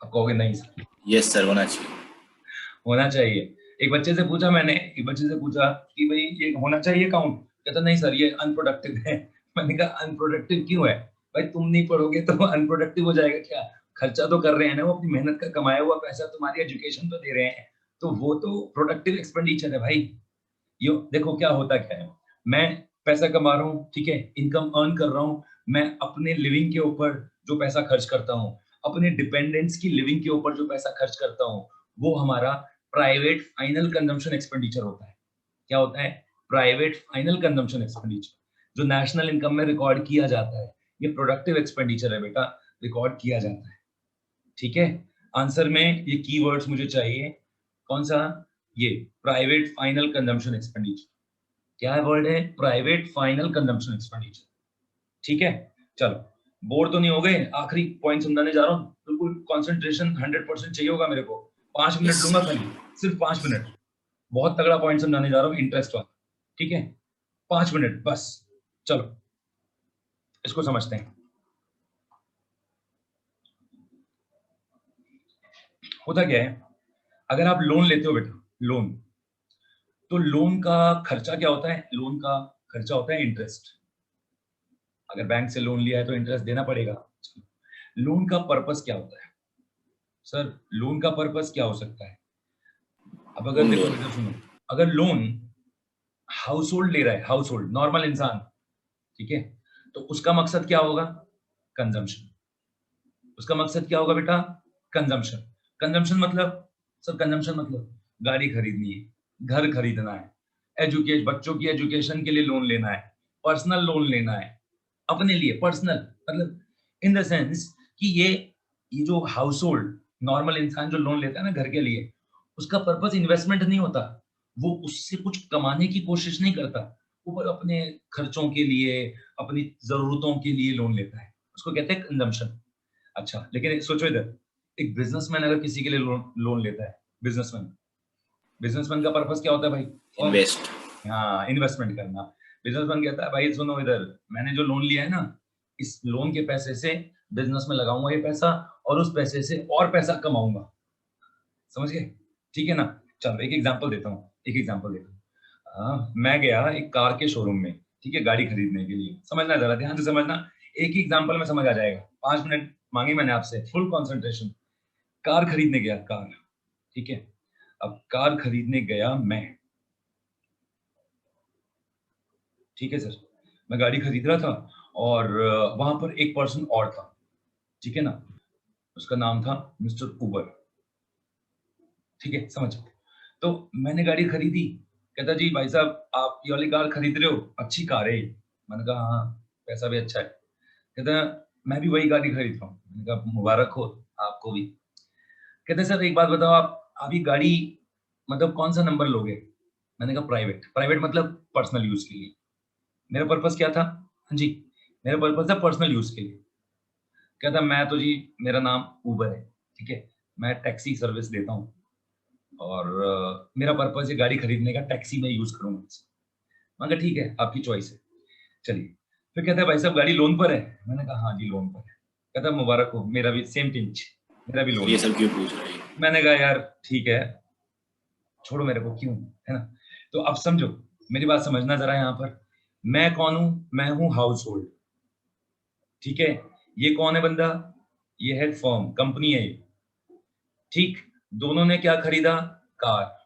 आप कहोगे नहीं सर। यस सर, होना चाहिए। होना चाहिए। एक बच्चे से पूछा मैंने, एक बच्चे से पूछा कि भाई ये होना चाहिए काउंट, कहता नहीं सर ये अनप्रोडक्टिव है। मैंने कहा अनप्रोडक्टिव क्यों है? भाई तुम नहीं पढ़ोगे तो अनप्रोडक्टिव हो जाएगा क्या? खर्चा तो कर रहे हैं ना, वो अपनी मेहनत का कमाया हुआ पैसा तुम्हारी एजुकेशन तो दे रहे हैं, तो वो तो प्रोडक्टिव एक्सपेंडिचर है भाई। यो देखो क्या होता क्या है, मैं पैसा कमा रहा हूँ, ठीक है, इनकम अर्न कर रहा हूँ, मैं अपने लिविंग के ऊपर जो पैसा खर्च करता हूँ, अपने डिपेंडेंट्स की लिविंग के ऊपर जो पैसा खर्च करता हूँ, वो हमारा प्राइवेट फाइनल कंजम्पशन एक्सपेंडिचर होता है। क्या होता है? प्राइवेट फाइनल कंजम्पशन एक्सपेंडिचर, जो नेशनल इनकम में रिकॉर्ड किया जाता है, ये प्रोडक्टिव एक्सपेंडिचर है बेटा, रिकॉर्ड किया जाता है, ठीक है। आंसर में ये कीवर्ड्स मुझे चाहिए, कौन सा? ये प्राइवेट फाइनल कंजम्पशन एक्सपेंडिचर। क्या है वर्ड है? प्राइवेट फाइनल कंजम्पशन एक्सपेंडिचर, ठीक है। चलो बोर तो नहीं हो गए? आखिरी पॉइंट समझाने जा रहा हूँ, बिल्कुल कंसंट्रेशन 100% चाहिए होगा मेरे को। 5 मिनट यस लूंगा खाली, सिर्फ 5 मिनट, बहुत तगड़ा पॉइंट समझाने जा रहा हूँ, इंटरेस्ट वाला, ठीक है। 5 मिनट बस, चलो इसको समझते हैं। होता क्या है, अगर आप लोन लेते हो बेटा, लोन, तो लोन का खर्चा क्या होता है? लोन का खर्चा होता है इंटरेस्ट। अगर बैंक से लोन लिया है तो इंटरेस्ट देना पड़ेगा। लोन का पर्पस क्या होता है? सर लोन का पर्पस क्या हो सकता है? अब अगर Home देखो loan. इधर सुनो, अगर लोन हाउस होल्ड ले रहा है, हाउस होल्ड नॉर्मल इंसान, ठीक है, तो उसका मकसद क्या होगा? कंजम्पशन। उसका मकसद क्या होगा बेटा? कंजम्पशन। कंजम्पशन मतलब, सर कंजम्पशन मतलब गाड़ी खरीदनी है, घर खरीदना है, बच्चों की एजुकेशन के लिए लोन लेना है, पर्सनल लोन लेना है अपने लिए, पर्सनल मतलब इन द सेंस कि ये जो हाउस होल्ड नॉर्मल इंसान जो लोन लेता है ना घर के लिए, उसका पर्पस इन्वेस्टमेंट नहीं होता, वो उससे कुछ कमाने की कोशिश नहीं करता, वो अपने खर्चों के लिए, अपनी जरूरतों के लिए लोन लेता है, उसको कहते हैं कंजम्पशन। अच्छा, लेकिन सोचो इधर, एक बिजनेसमैन अगर किसी के लिए लोन लेता है, बिजनेसमैन का पर्पस क्या होता है भाई? Invest. हाँ, इन्वेस्टमेंट करना। बिजनेसमैन कहता है भाई सुनो इधर, मैंने जो लोन लिया है ना, इस लोन के पैसे से बिजनेस में लगाऊंगा ये पैसा, और उस पैसे से और पैसा कमाऊंगा। समझ गए? ठीक है ना? चलो एक एग्जांपल देता हूँ, मैं गया एक कार के शोरूम में, ठीक है, गाड़ी खरीदने के लिए। समझना जरा, ध्यान से समझना, एक ही एग्जांपल में समझ आ जाएगा। 5 मिनट मांगे मैंने आपसे, फुल कंसंट्रेशन। कार खरीदने गया, कार, ठीक है। अब कार खरीदने गया मैं, ठीक है सर, मैं गाड़ी खरीद रहा था, और वहां पर एक पर्सन और था, ठीक है ना, उसका नाम था मिस्टर उबर, ठीक है, समझ। तो मैंने गाड़ी खरीदी, कहता जी भाई साहब आप ये वाली कार खरीद रहे हो, अच्छी कार है ये। मैंने कहा हाँ, पैसा भी अच्छा है। कहता मैं भी वही गाड़ी खरीद रहा हूँ। मैंने कहा मुबारक हो आपको भी। कहते सर एक बात बताओ, आप ये गाड़ी मतलब कौन सा नंबर लोगे? मैंने कहा प्राइवेट। प्राइवेट मतलब पर्सनल यूज के लिए। मेरा पर्पस क्या था? हाँ जी, मेरा पर्पस था पर्सनल यूज के लिए। कहता मैं तो जी, मेरा नाम उबर है, ठीक है, मैं टैक्सी सर्विस देता हूँ, और मेरा पर्पस है गाड़ी खरीदने का, टैक्सी में यूज करूंगा। मैंने कहा ठीक है, आपकी चॉइस है, चलिए। फिर कहता है भाई साहब गाड़ी लोन पर है? मैंने कहा हाँ जी लोन पर है। कहता मुबारक हो, मेरा भी सेम पिंच, मेरा भी लोन ये है। सब क्यों पूछ रहे हैं? मैंने कहा यार ठीक है, छोड़ो मेरे को, क्यों, है ना। तो अब समझो, मेरी बात समझना जरा यहाँ पर, मैं कौन हूं? मैं हूं हाउस होल्ड, ठीक है। ये कौन है बंदा? ये है फर्म, कंपनी है ये, ठीक। दोनों ने क्या खरीदा? कार।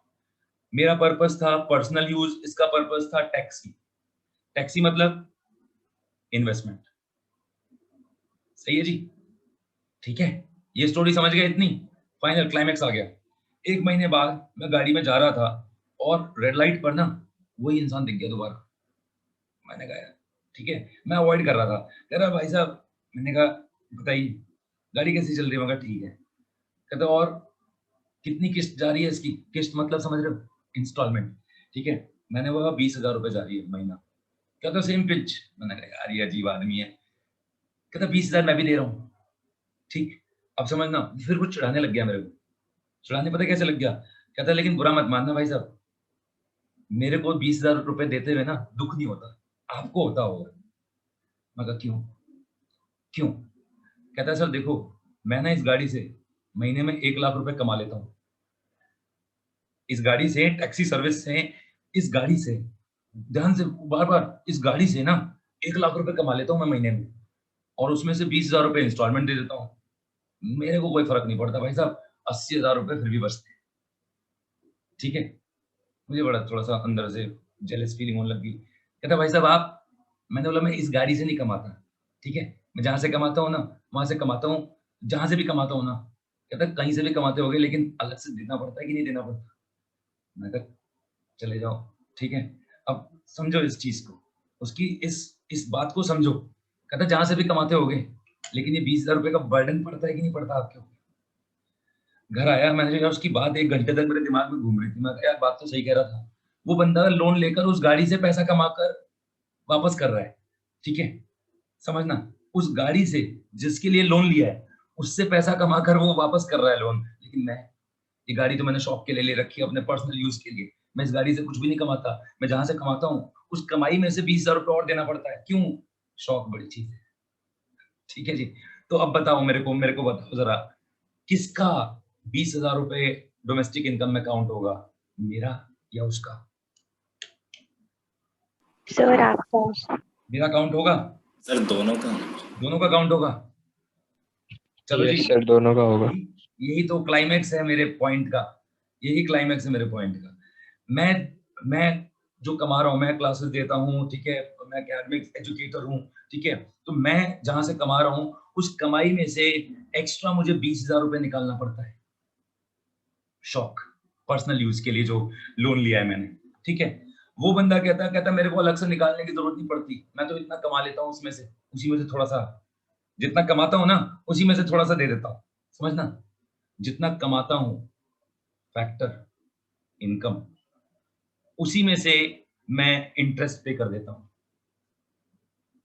मेरा पर्पस था पर्सनल यूज, इसका पर्पस था टैक्सी। टैक्सी मतलब इन्वेस्टमेंट। सही है जी, ठीक है। ये स्टोरी समझ गए इतनी? फाइनल क्लाइमेक्स आ गया। 1 महीने बाद मैं गाड़ी में जा रहा था, और रेड लाइट पर ना वही इंसान दिख गया दोबारा। मैंने कहा यार ठीक है, मैं अवॉइड कर रहा था, कह रहा भाई साहब, मैंने कहा बताइए गाड़ी कैसी चल रही है? मैं कहा ठीक है। कहते और कितनी किस्त जा रही है इसकी? किस्त मतलब समझ रहे हो, इंस्टॉलमेंट, ठीक है। मैंने बोला 20,000 रुपए जा रही है महीना। कहता सेम पिच। मैंने कहा यार ये अजीब आदमी है। कहता 20,000 मैं भी दे रहा हूँ, ठीक। अब समझना, फिर कुछ चिढ़ाने लग गया मेरे को। चिढ़ाने पता कैसे लग गया? कहता लेकिन बुरा मत मानना भाई साहब, मेरे को 20,000 रुपए देते हुए ना दुख नहीं होता, आपको होता होगा। मैं कहा क्यों? क्यों? कहता सर देखो, मैं ना इस गाड़ी से महीने में 1 लाख रुपए कमा लेता हूँ, इस गाड़ी से, टैक्सी सर्विस से, इस गाड़ी से, ध्यान से बार बार, इस गाड़ी से ना 1 लाख रुपए कमा लेता हूँ मैं महीने में, और उसमें से 20,000 रुपए इंस्टॉलमेंट दे देता हूँ। मेरे को कोई फर्क नहीं पड़ता भाई साहब, 80,000 रुपए फिर भी बचते हैं, ठीक है। मुझे बड़ा थोड़ा सा अंदर से जेलस फीलिंग होने लगी। कहता भाई साहब आप, मैंने बोला मैं इस गाड़ी से नहीं कमाता, ठीक है, मैं जहां से कमाता हूँ ना वहां से कमाता हूँ, जहां से भी कमाता हूँ ना। कहता कहीं से भी कमाते होगे, लेकिन अलग से देना पड़ता है कि नहीं देना पड़ता? मैं कहा चले जाओ, ठीक है। अब समझो इस चीज को, उसकी इस बात को समझो। कहता जहां से भी कमाते होगे, लेकिन ये 20,000 रुपए का बर्डन पड़ता है कि नहीं पड़ता आपके ऊपर? घर आया, मैंने यार उसकी बात 1 घंटे तक मेरे दिमाग में घूम रही थी। मैं कहा यार बात तो सही कह रहा था, वो बंदा लोन लेकर उस गाड़ी से पैसा कमाकर वापस कर रहा है, ठीक है, समझना, उस गाड़ी से जिसके लिए लोन लिया है उससे पैसा कमाकर वो वापस कर रहा है लोन। लेकिन मैं, ये गाड़ी तो मैंने शौक के लिए ले रखी है, अपने पर्सनल यूज के लिए, मैं इस गाड़ी से कुछ भी नहीं कमाता। मैं जहां से कमाता हूँ उस कमाई में से 20,000 रुपए और देना पड़ता है। क्यों? शौक बड़ी चीज है, ठीक है जी। तो अब बताओ मेरे को बताओ जरा, किसका 20,000 रुपए डोमेस्टिक इनकम में काउंट होगा, मेरा या उसका? सर आपका मेरा काउंट होगा? सर दोनों का दोनों का काउंट होगा? चलो जी, यस सर, दोनों का होगा। यही तो क्लाइमैक्स है मेरे पॉइंट का, यही क्लाइमैक्स है मेरे पॉइंट का। मैं जो कमा रहा हूँ, मैं क्लासेस देता हूँ, ठीक है, मैं एकेडमिक एजुकेटर हूँ, ठीक है, तो मैं जहां से कमा रहा हूँ उस कमाई में से एक्स्ट्रा मुझे 20,000 रुपए निकालना पड़ता है, शौक, पर्सनल यूज के लिए जो लोन लिया है मैंने, ठीक है। वो बंदा कहता मेरे को अलग से निकालने की जरूरत नहीं पड़ती, मैं तो इतना कमा लेता हूँ उसमें से, उसी में से थोड़ा सा, जितना कमाता हूँ ना उसी में से थोड़ा सा दे देता हूँ, समझना, जितना कमाता हूँ फैक्टर इनकम, उसी में से मैं इंटरेस्ट पे कर देता हूँ,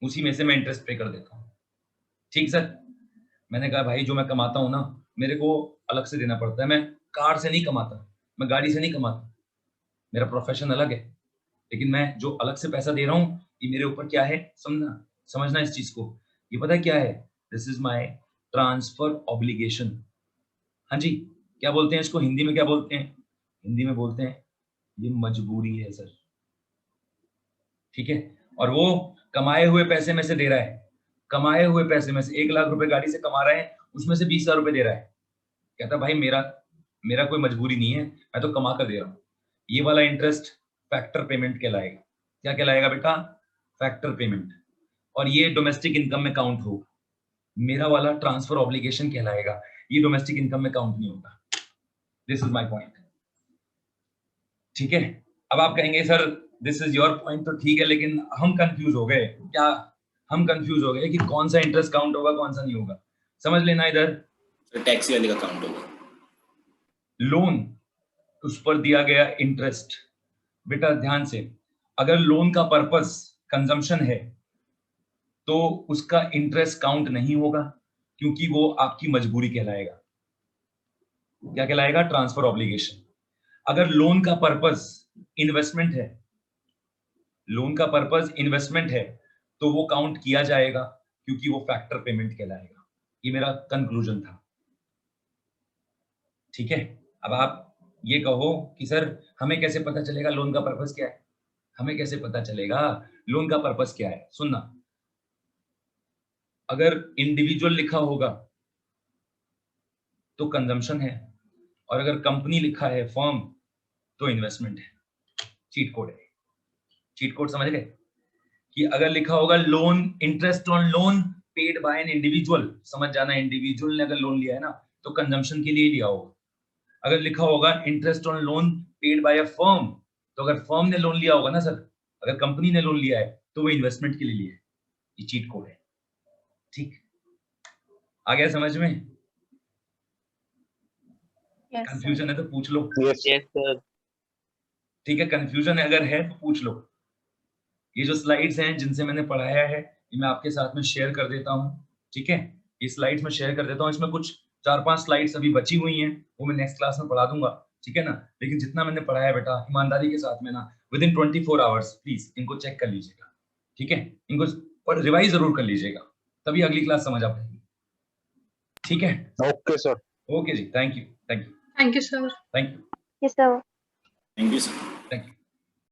उसी में से मैं इंटरेस्ट पे कर देता हूँ। ठीक सर, मैंने कहा भाई जो मैं कमाता हूँ ना मेरे को अलग से देना पड़ता है, मैं कार से नहीं कमाता, मैं गाड़ी से नहीं कमाता, मेरा प्रोफेशन अलग है, लेकिन मैं जो अलग से पैसा दे रहा हूँ ये मेरे ऊपर क्या है, समझना इस चीज को, ये पता है क्या है, this is my transfer obligation. हाँ जी, क्या बोलते हैं इसको हिंदी में, क्या बोलते हैं हिंदी में, बोलते हैं ये मजबूरी है सर, ठीक है। और वो कमाए हुए पैसे में से दे रहा है, कमाए हुए पैसे में से 1 लाख रुपए गाड़ी से कमा रहा है, उसमें से 20,000 रुपए दे रहा है, कहता भाई मेरा कोई मजबूरी नहीं है, मैं तो कमा कर दे रहा हूँ। ये वाला इंटरेस्ट फैक्टर पेमेंट कहलाएगा। क्या कहलाएगा बेटा? Factor payment. और ये डोमेस्टिक इनकम में काउंट होगा। मेरा वाला ट्रांसफर ऑब्लिगेशन कहलाएगा, ये डोमेस्टिक इनकम में काउंट नहीं होगा। दिस इज माय पॉइंट, ठीक है। अब आप कहेंगे sir this is your point, तो ठीक है, लेकिन हम कंफ्यूज हो गए। क्या हम कंफ्यूज हो गए कि कौन सा इंटरेस्ट काउंट होगा कौन सा नहीं होगा? समझ लेना, इधर टैक्सी वाले का काउंट होगा। लोन, उस पर दिया गया इंटरेस्ट, बेटा ध्यान से, अगर लोन का पर्पस कंजम्पशन है तो उसका इंटरेस्ट काउंट नहीं होगा, क्योंकि वो आपकी मजबूरी कहलाएगा। क्या कहलाएगा? Transfer obligation. अगर लोन का पर्पस इन्वेस्टमेंट है, लोन का पर्पस इन्वेस्टमेंट है तो वो काउंट किया जाएगा, क्योंकि वो फैक्टर पेमेंट कहलाएगा। ये मेरा कंक्लूजन था, ठीक है। अब आप ये कहो कि सर हमें कैसे पता चलेगा लोन का पर्पस क्या है? हमें कैसे पता चलेगा लोन का पर्पस क्या है? सुनना, अगर इंडिविजुअल लिखा होगा तो कंजम्पशन है, और अगर कंपनी लिखा है, फर्म, तो इन्वेस्टमेंट है। चीट कोड है, चीट कोड समझ गए? कि अगर लिखा होगा loan, interest on loan paid by an individual, समझ जाना इंडिविजुअल ने अगर लोन लिया है ना तो कंजम्पशन के लिए लिया होगा। अगर लिखा होगा interest on loan paid by a firm, तो अगर फर्म ने लोन लिया होगा ना सर, अगर कंपनी ने लोन लिया है तो वो इन्वेस्टमेंट के लिए लिया है। ये चीट कोड है, ठीक? आ गया समझ में? कंफ्यूजन है तो पूछ लो। Yes yes sir. ठीक है, कंफ्यूजन अगर है तो पूछ लो। ये जो स्लाइड्स हैं जिनसे मैंने पढ़ाया है ये मैं आपके साथ में शेयर कर देता हूँ, ठीक है। ये स्लाइड्स में शेयर कर देता हूँ, इसमें कुछ 4-5 स्लाइड्स अभी बची हुई हैं, वो मैं नेक्स्ट क्लास में पढ़ा दूंगा, ठीक है ना। लेकिन जितना मैंने पढ़ाया बेटा ईमानदारी के साथ में ना, विद इन 24 आवर्स प्लीज इनको चेक कर लीजिएगा, ठीक है। इनको रिवाइज जरूर कर लीजिएगा, तभी अगली क्लास समझ आ पाएगी, ठीक है। Okay sir. ओके जी, thank you, thank you, Thank you, sir. Thank you. ये सब थैंक यू सर।